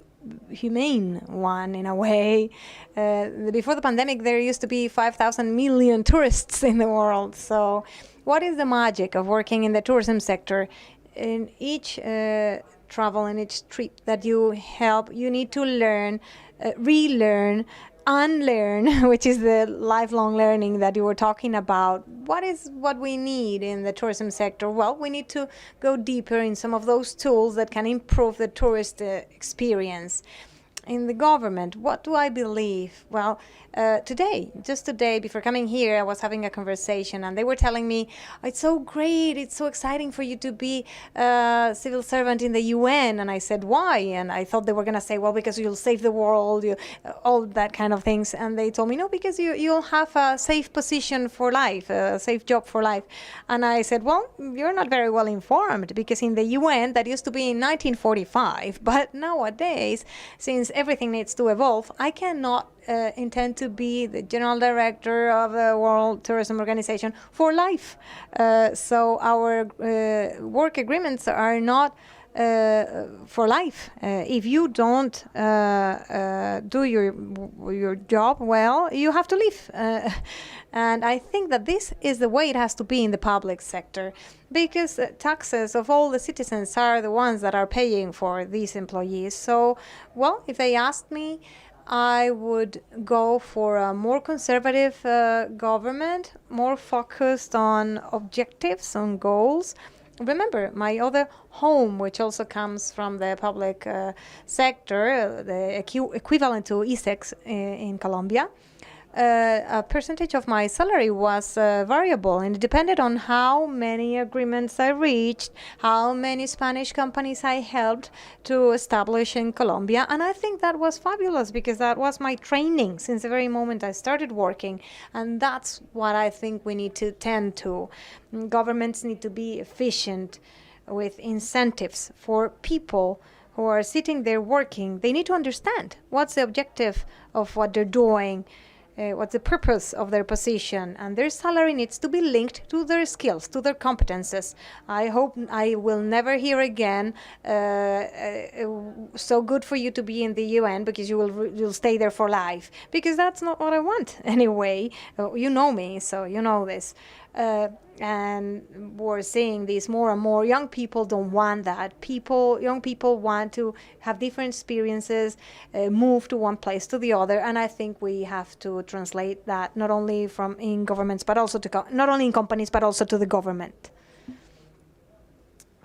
humane one in a way. Before the pandemic, there used to be 5,000 million tourists in the world. So, what is the magic of working in the tourism sector? In each travel, in each trip that you help, you need to learn, relearn, unlearn, which is the lifelong learning that you were talking about. What we need in the tourism sector? Well, we need to go deeper in some of those tools that can improve the tourist experience. In the government, what do I believe? Well, just today, before coming here, I was having a conversation and they were telling me, it's so great, it's so exciting for you to be a civil servant in the UN. And I said, why? And I thought they were going to say, well, because you'll save the world, all that kind of things. And they told me, no, because you'll have a safe position for life, a safe job for life. And I said, well, you're not very well informed, because in the UN, that used to be in 1945. But nowadays, since everything needs to evolve, I cannot intend to be the general director of the World Tourism Organization for life. So our work agreements are not for life. If you don't do your job well, you have to leave. And I think that this is the way it has to be in the public sector, because taxes of all the citizens are the ones that are paying for these employees. So, well, if they asked me, I would go for a more conservative government, more focused on objectives, on goals. Remember, my other home, which also comes from the public sector, the equivalent to ISEX in Colombia, a percentage of my salary was variable, and it depended on how many agreements I reached, how many Spanish companies I helped to establish in Colombia. And I think that was fabulous, because that was my training since the very moment I started working. And that's what I think we need to tend to. Governments need to be efficient with incentives for people who are sitting there working. They need to understand what's the objective of what they're doing. what's the purpose of their position, and their salary needs to be linked to their skills, to their competences. I hope I will never hear again, so good for you to be in the UN because you'll stay there for life, because that's not what I want anyway. You know me, so you know this. And we're seeing this more and more. Young people don't want that. Young people want to have different experiences, move to one place to the other, and I think we have to translate that not only in governments, but also not only in companies, but also to the government.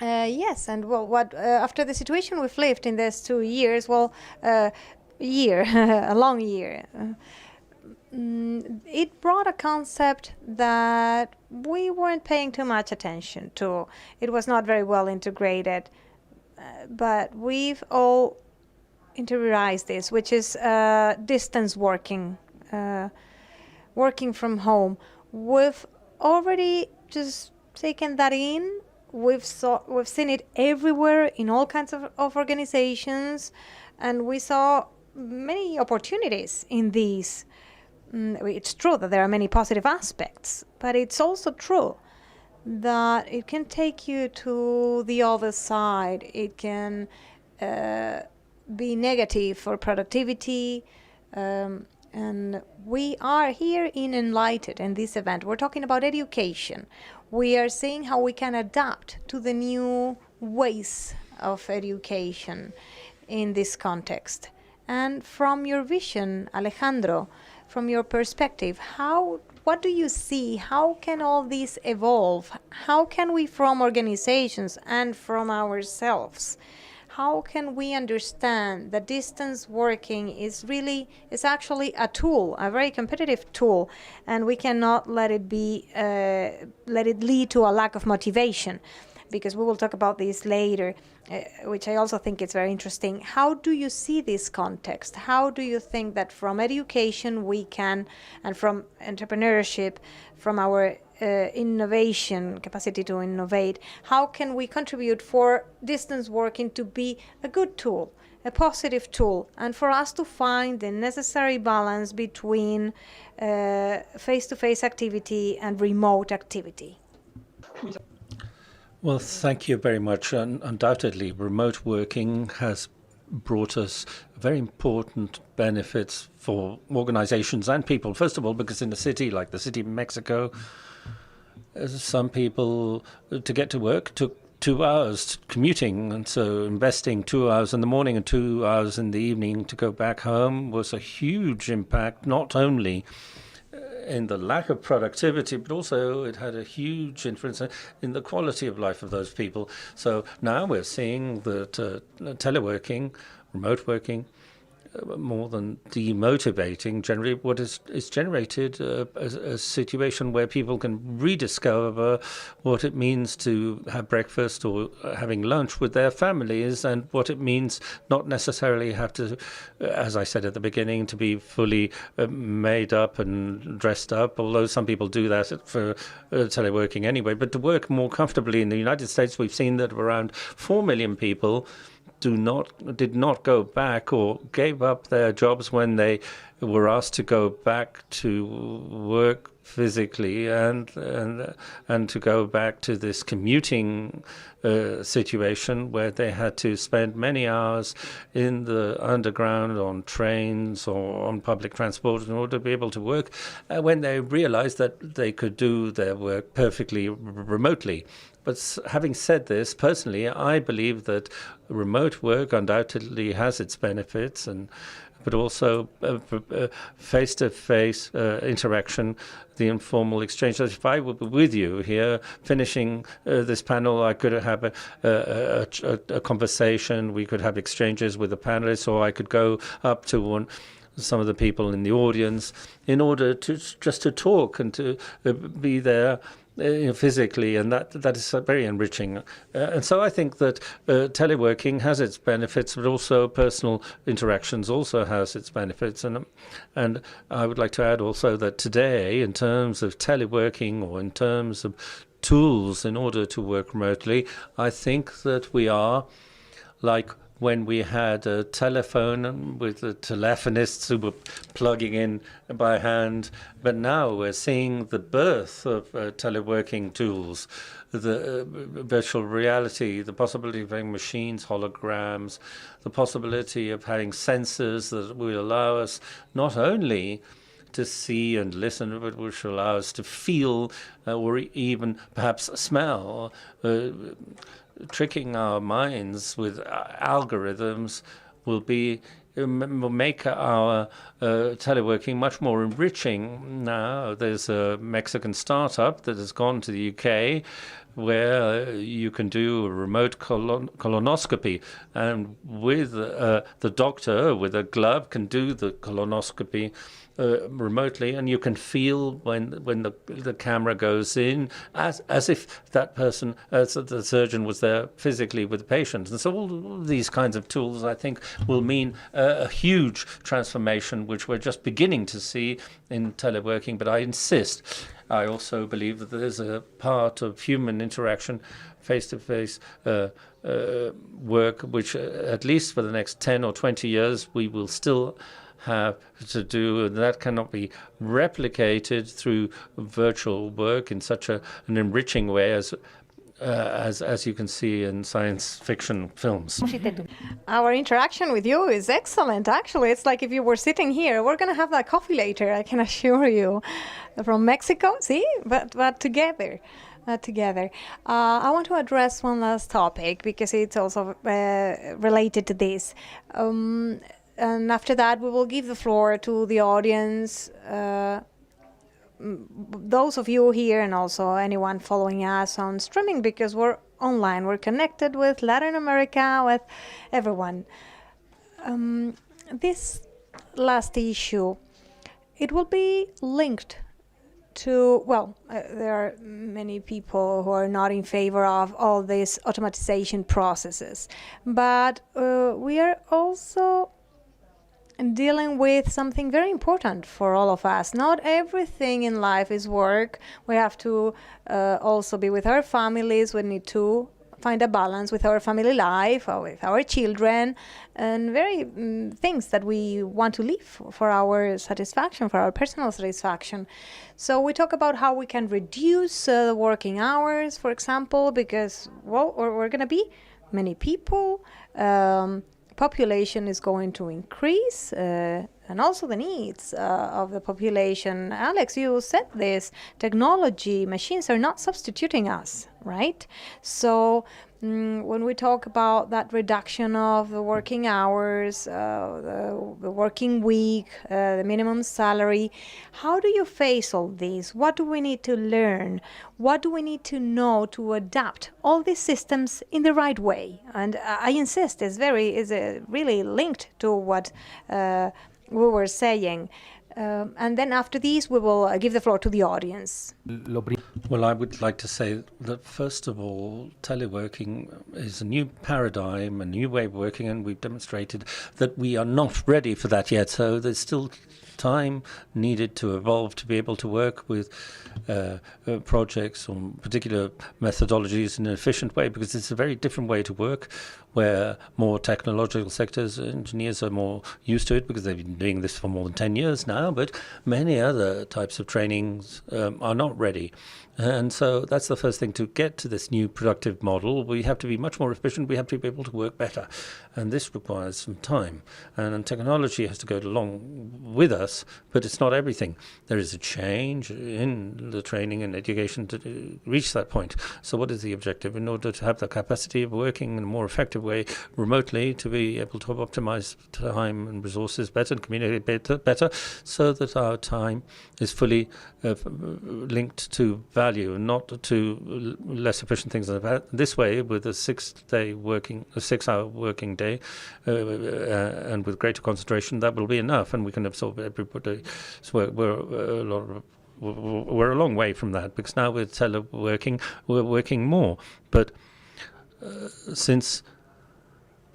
Yes, and well, after the situation we've lived in these 2 years, a long year. It brought a concept that we weren't paying too much attention to. It was not very well integrated, but we've all interiorized this, which is distance working, working from home. We've already just taken that in. We've seen it everywhere in all kinds of organizations, and we saw many opportunities in these. It's true that there are many positive aspects, but it's also true that it can take you to the other side. It can be negative for productivity. And we are here in enlightED in this event. We're talking about education. We are seeing how we can adapt to the new ways of education in this context. And from your vision, Alejandro, from your perspective, what do you see? How can all this evolve? How can we, from organizations and from ourselves, how can we understand that distance working is actually a tool, a very competitive tool, and we cannot let it lead to a lack of motivation? Because we will talk about this later, which I also think is very interesting. How do you see this context? How do you think that from education and from entrepreneurship, from our innovation, capacity to innovate, how can we contribute for distance working to be a good tool, a positive tool, and for us to find the necessary balance between face-to-face activity and remote activity? Well, thank you very much. Undoubtedly, remote working has brought us very important benefits for organizations and people. First of all, because in a city like the city of Mexico, some people, to get to work, took 2 hours commuting, and so investing 2 hours in the morning and 2 hours in the evening to go back home was a huge impact, not only in the lack of productivity, but also it had a huge influence in the quality of life of those people. So now we're seeing that teleworking, remote working, more than demotivating, generally what is generated a situation where people can rediscover what it means to have breakfast or having lunch with their families, and what it means not necessarily have to, as I said at the beginning, to be fully made up and dressed up, although some people do that for teleworking anyway, but to work more comfortably. In the United States, we've seen that around 4 million people did not go back or gave up their jobs when they were asked to go back to work physically, and to go back to this commuting situation where they had to spend many hours in the underground, on trains or on public transport in order to be able to work, when they realized that they could do their work perfectly remotely. But having said this, personally, I believe that remote work undoubtedly has its benefits, but also face-to-face interaction, the informal exchange. So if I were with you here finishing this panel, I could have a conversation, we could have exchanges with the panelists, or I could go up to some of the people in the audience in order to just to talk and to be there physically, and that is very enriching. And so I think that teleworking has its benefits, but also personal interactions also has its benefits. And I would like to add also that today, in terms of teleworking or in terms of tools in order to work remotely, I think that we are like when we had a telephone with the telephonists who were plugging in by hand. But now we're seeing the birth of teleworking tools, the virtual reality, the possibility of having machines, holograms, the possibility of having sensors that will allow us not only to see and listen, but which will allow us to feel or even perhaps smell, tricking our minds with algorithms will make our teleworking much more enriching. Now, there's a Mexican startup that has gone to the UK where you can do a remote colonoscopy, and with the doctor with a glove can do the colonoscopy remotely, and you can feel when the camera goes in, as if that person, as the surgeon, was there physically with the patient. And so all these kinds of tools, I think, will mean a huge transformation, which we're just beginning to see in teleworking. But I insist, I also believe that there's a part of human interaction, face-to-face work, which at least for the next 10 or 20 years, we will still have to do, and that cannot be replicated through virtual work in such an enriching way as you can see in science fiction films. Our interaction with you is excellent. Actually, it's like if you were sitting here. We're going to have that coffee later, I can assure you. From Mexico, see? But together. I want to address one last topic because it's also related to this. And after that, we will give the floor to the audience, those of you here and also anyone following us on streaming, because we're online. We're connected with Latin America, with everyone. This last issue, it will be linked to, there are many people who are not in favor of all these automatization processes, but we are also dealing with something very important for all of us. Not everything in life is work. We have to also be with our families. We need to find a balance with our family life, or with our children, and very things that we want to live for our satisfaction, for our personal satisfaction. So we talk about how we can reduce working hours, for example, because, we're going to be many people. Population is going to increase, and also the needs of the population. Alex, you said this, technology, machines are not substituting us, right? So when we talk about that reduction of the working hours, the working week, the minimum salary, how do you face all these? What do we need to learn? What do we need to know to adapt all these systems in the right way? And I insist, is really linked to what we were saying. And then after these, we will give the floor to the audience. Well, I would like to say that, first of all, teleworking is a new paradigm, a new way of working, and we've demonstrated that we are not ready for that yet. So there's still time needed to evolve to be able to work with projects or particular methodologies in an efficient way, because it's a very different way to work, where more technological sectors, engineers are more used to it because they've been doing this for more than 10 years now, but many other types of trainings are not ready. And so that's the first thing. To get to this new productive model, we have to be much more efficient. We have to be able to work better. And this requires some time. And technology has to go along with us, but it's not everything. There is a change in the training and education to reach that point. So what is the objective? In order to have the capacity of working in a more effective way remotely, to be able to optimize time and resources better and communicate better, so that our time is fully linked to value and not to less efficient things like that. This way, with a 6-hour working day, and with greater concentration, that will be enough, and we can absorb everybody. So we're a long way from that, because now with teleworking, we're working more. But since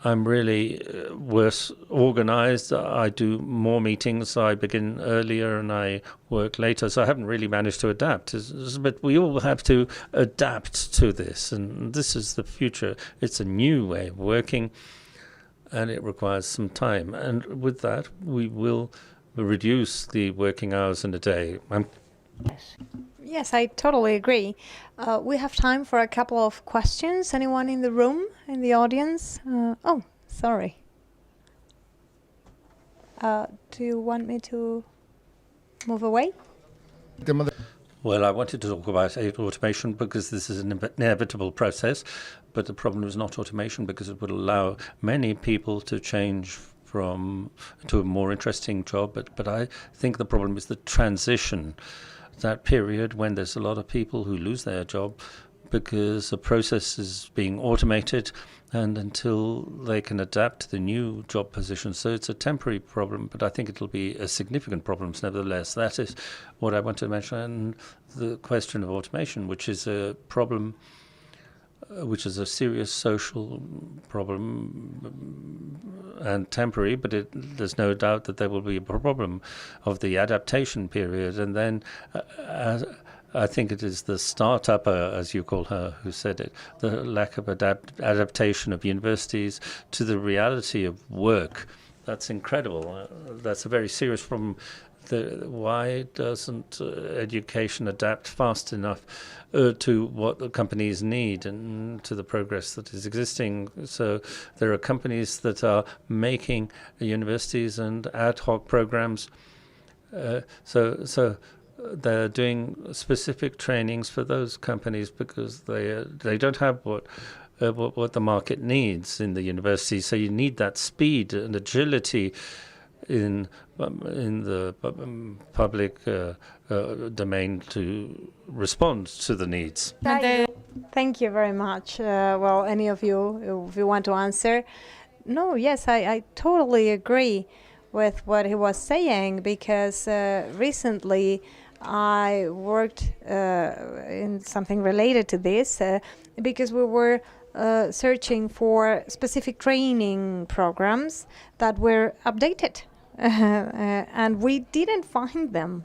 I'm really worse organized, I do more meetings, I begin earlier and I work later, so I haven't really managed to adapt. But we all have to adapt to this, and this is the future. It's a new way of working, and it requires some time. And with that, we will reduce the working hours in a day. Yes, I totally agree. We have time for a couple of questions. Anyone in the room, in the audience? Oh, sorry. Do you want me to move away? Well, I wanted to talk about automation because this is an inevitable process, but the problem is not automation because it would allow many people to change to a more interesting job. But I think the problem is the transition, that period when there's a lot of people who lose their job because the process is being automated and until they can adapt to the new job position. So it's a temporary problem, but I think it'll be a significant problem nevertheless. That is what I want to mention. And the question of automation, which is a problem, which is a serious social problem and temporary, but there's no doubt that there will be a problem of the adaptation period. And then I think it is the start-upper, as you call her, who said it, the lack of adaptation of universities to the reality of work. That's incredible. That's a very serious problem. Why doesn't education adapt fast enough to what the companies need and to the progress that is existing? So there are companies that are making universities and ad hoc programs. So they're doing specific trainings for those companies because they don't have what the market needs in the university. So you need that speed and agility in the public domain to respond to the needs. Thank you very much. Well, any of you, if you want to answer. No, yes, I totally agree with what he was saying because recently I worked in something related to this because we were searching for specific training programs that were updated. And we didn't find them.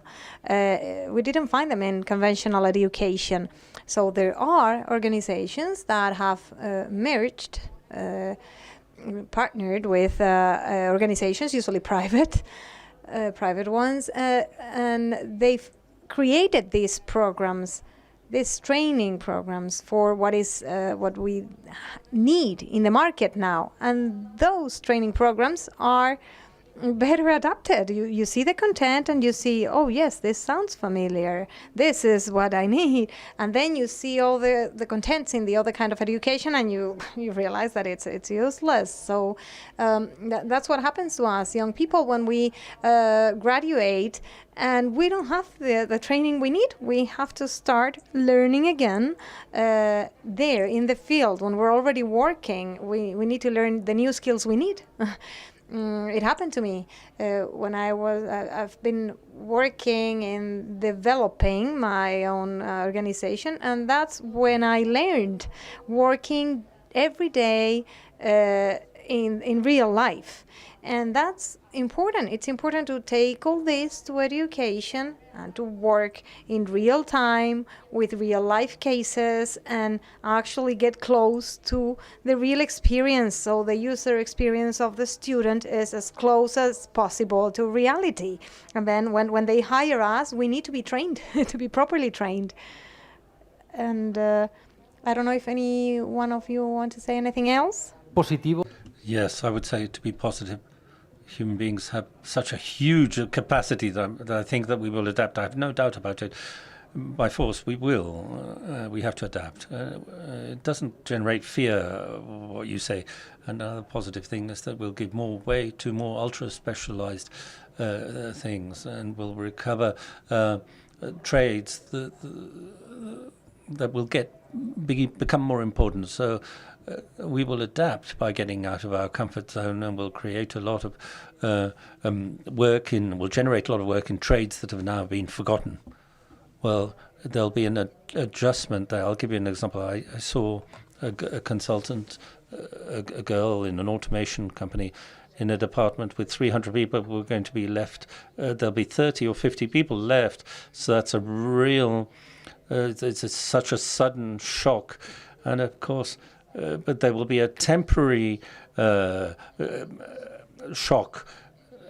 We didn't find them in conventional education. So there are organizations that have merged, partnered with organizations, usually private ones, and they've created these programs, these training programs for what we need in the market now. And those training programs are better adapted. You see the content and you see, oh yes, this sounds familiar. This is what I need. And then you see all the contents in the other kind of education and you realize that it's useless. So that's what happens to us young people when we graduate and we don't have the training we need. We have to start learning again there in the field. When we're already working, we need to learn the new skills we need. It happened to me when I've been working in developing my own organization, and that's when I learned working every day in real life. And that's important. It's important to take all this to education and to work in real time with real life cases and actually get close to the real experience. So the user experience of the student is as close as possible to reality. And then when they hire us, we need to be trained, to be properly trained. And I don't know if any one of you want to say anything else? Positivo. Yes, I would say to be positive. Human beings have such a huge capacity that I think that we will adapt. I have no doubt about it. By force, we will. We have to adapt. It doesn't generate fear, what you say. Another positive thing is that we'll give more way to more ultra-specialized things, and we'll recover trades that will become more important. So we will adapt by getting out of our comfort zone, and we'll create a lot of we'll generate a lot of work in trades that have now been forgotten. Well, there'll be an adjustment there. I'll give you an example. I saw a consultant, a girl in an automation company in a department with 300 people who were going to be left. There'll be 30 or 50 people left. So that's a real, it's such a sudden shock. And of course, but there will be a temporary shock,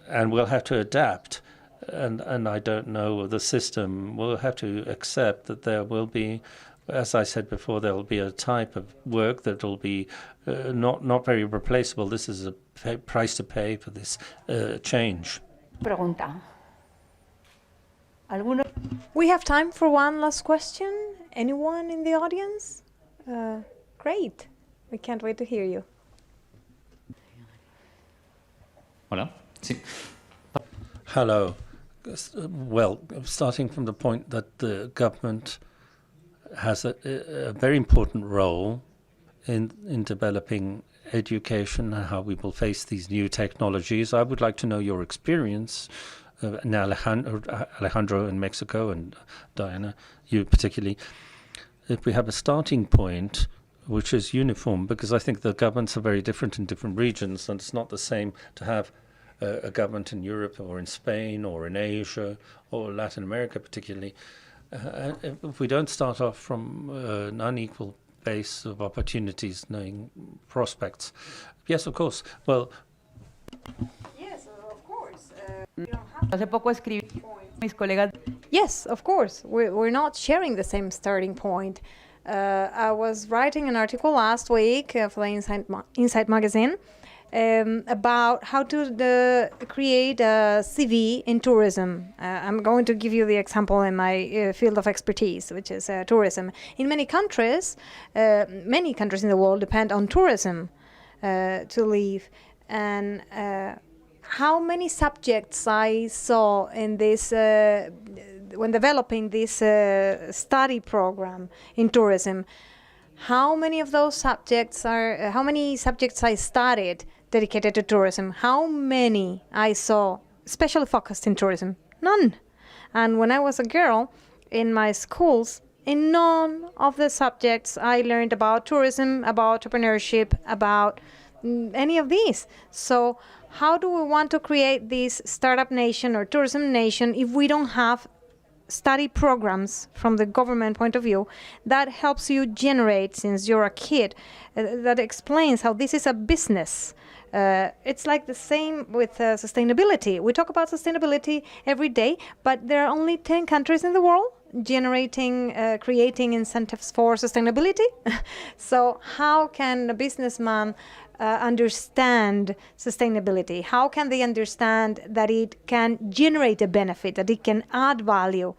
and we'll have to adapt. And I don't know the system. We'll have to accept that there will be, as I said before, there will be a type of work that will be not very replaceable. This is a price to pay for this change. Pregunta. We have time for one last question. Anyone in the audience? Great. We can't wait to hear you. Hola. Sí. Hello. Well, starting from the point that the government has a very important role in developing education and how we will face these new technologies, I would like to know your experience, and Alejandro in Mexico and Diana, you particularly, if we have a starting point which is uniform, because I think the governments are very different in different regions, and it's not the same to have a government in Europe or in Spain or in Asia or Latin America particularly. If we don't start off from an unequal base of opportunities, knowing prospects. Yes, of course. Well, yes, of course. Hace poco escribí mis colegas. Yes, of course. We're not sharing the same starting point. I was writing an article last week for the Inside magazine about how to create a CV in tourism. I'm going to give you the example in my field of expertise, which is tourism. In many countries in the world depend on tourism to live. And how many subjects I saw in this when developing this study program in tourism, how many of those subjects are, how many subjects I studied dedicated to tourism, how many I saw specially focused in tourism? None. And when I was a girl in my schools, in none of the subjects I learned about tourism, about entrepreneurship, about any of these. So how do we want to create this startup nation or tourism nation if we don't have study programs from the government point of view that helps you generate since you're a kid, that explains how this is a business? It's like the same with sustainability. We talk about sustainability every day, but there are only 10 countries in the world creating incentives for sustainability. So how can a businessman understand sustainability? How can they understand that it can generate a benefit, that it can add value?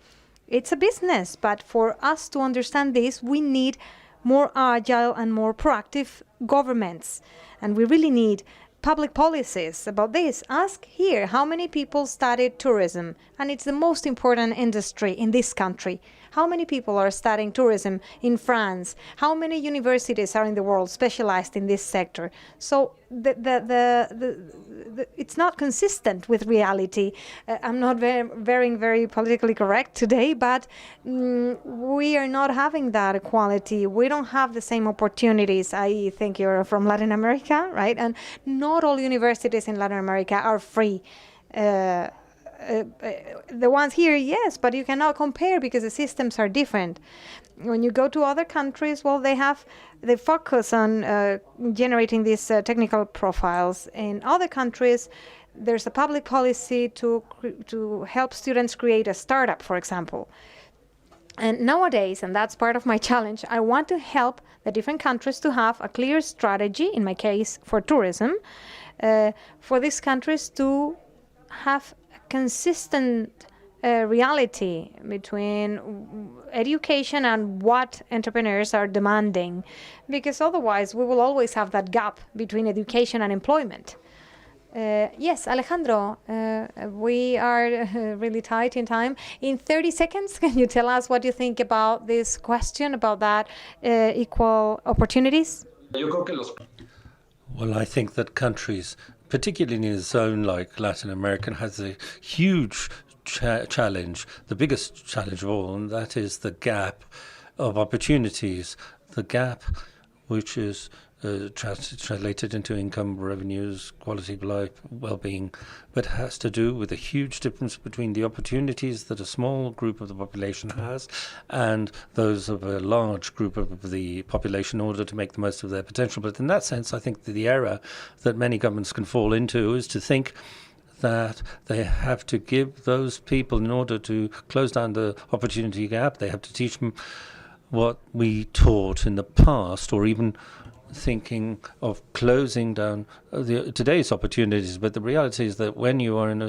It's a business, but for us to understand this, we need more agile and more proactive governments. And we really need public policies about this. Ask here, how many people studied tourism? And it's the most important industry in this country. How many people are studying tourism in France? How many universities are in the world specialized in this sector? So it's not consistent with reality. I'm not very politically correct today, but we are not having that equality. We don't have the same opportunities. I think you're from Latin America, right? And not all universities in Latin America are free. The ones here, yes, but you cannot compare because the systems are different. When you go to other countries, well, they focus on generating these technical profiles. In other countries, there's a public policy to help students create a startup, for example. And nowadays, and that's part of my challenge, I want to help the different countries to have a clear strategy, in my case, for tourism, for these countries to have consistent reality between education and what entrepreneurs are demanding, because otherwise we will always have that gap between education and employment. Yes, Alejandro, we are really tight in time. In 30 seconds, can you tell us what you think about this question, about that equal opportunities? Well, I think that countries, particularly in a zone like Latin America, has a huge challenge, the biggest challenge of all, and that is the gap of opportunities, the gap which is translated into income, revenues, quality of life, well-being, but has to do with a huge difference between the opportunities that a small group of the population has and those of a large group of the population in order to make the most of their potential. But in that sense, I think that the error that many governments can fall into is to think that they have to give those people, in order to close down the opportunity gap, they have to teach them what we taught in the past, or even thinking of closing down today's opportunities. But the reality is that when you are in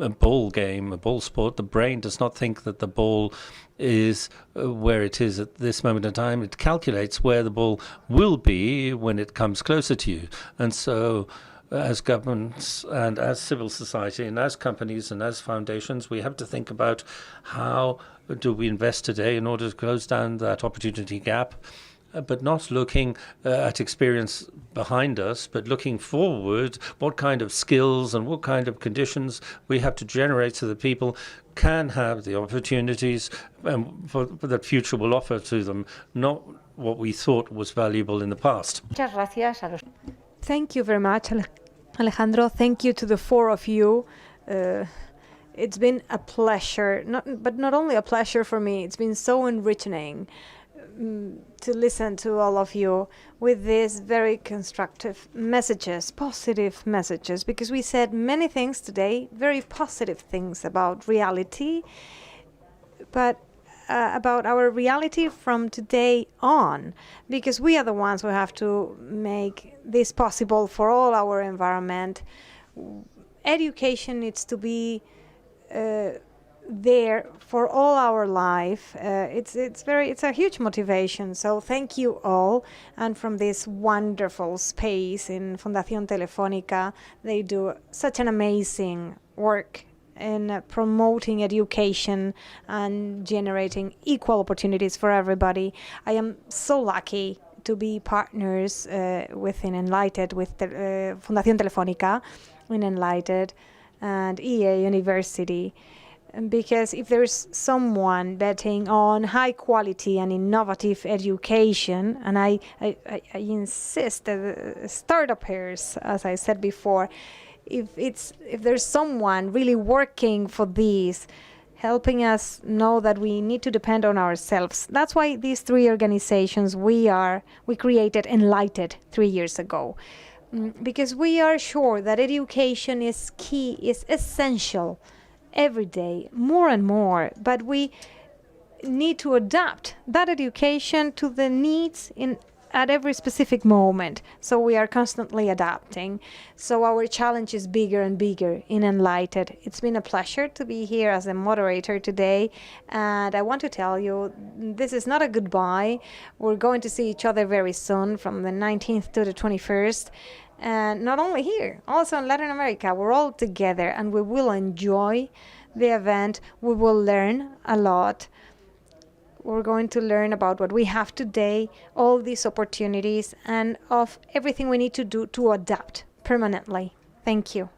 a ball game, a ball sport, the brain does not think that the ball is where it is at this moment in time. It calculates where the ball will be when it comes closer to you. And so as governments and as civil society and as companies and as foundations, we have to think about how do we invest today in order to close down that opportunity gap, but not looking at experience behind us, but looking forward, what kind of skills and what kind of conditions we have to generate so that people can have the opportunities that future will offer to them, not what we thought was valuable in the past. Muchas gracias a los. Thank you very much, Alejandro. Thank you to the four of you. It's been a pleasure, but not only a pleasure for me, it's been so enriching to listen to all of you with these very constructive messages, positive messages, because we said many things today, very positive things about reality, but about our reality from today on, because we are the ones who have to make this possible for all our environment. Education needs to be there for all our life. It's a huge motivation. So thank you all. And from this wonderful space in Fundación Telefónica, they do such an amazing work in promoting education and generating equal opportunities for everybody. I am so lucky to be partners within enlightED, with Fundación Telefónica in enlightED and EA University. Because if there's someone betting on high quality and innovative education, and I insist that startups, as I said before, if there's someone really working for these, helping us know that we need to depend on ourselves. That's why these three organizations we created enlightED 3 years ago, because we are sure that education is key, is essential every day, more and more, but we need to adapt that education to the needs at every specific moment. So we are constantly adapting. So our challenge is bigger and bigger in enlightED. It's been a pleasure to be here as a moderator today, and I want to tell you, this is not a goodbye. We're going to see each other very soon, from the 19th to the 21st. And not only here, also in Latin America. We're all together and we will enjoy the event. We will learn a lot. We're going to learn about what we have today, all these opportunities, and of everything we need to do to adapt permanently. Thank you.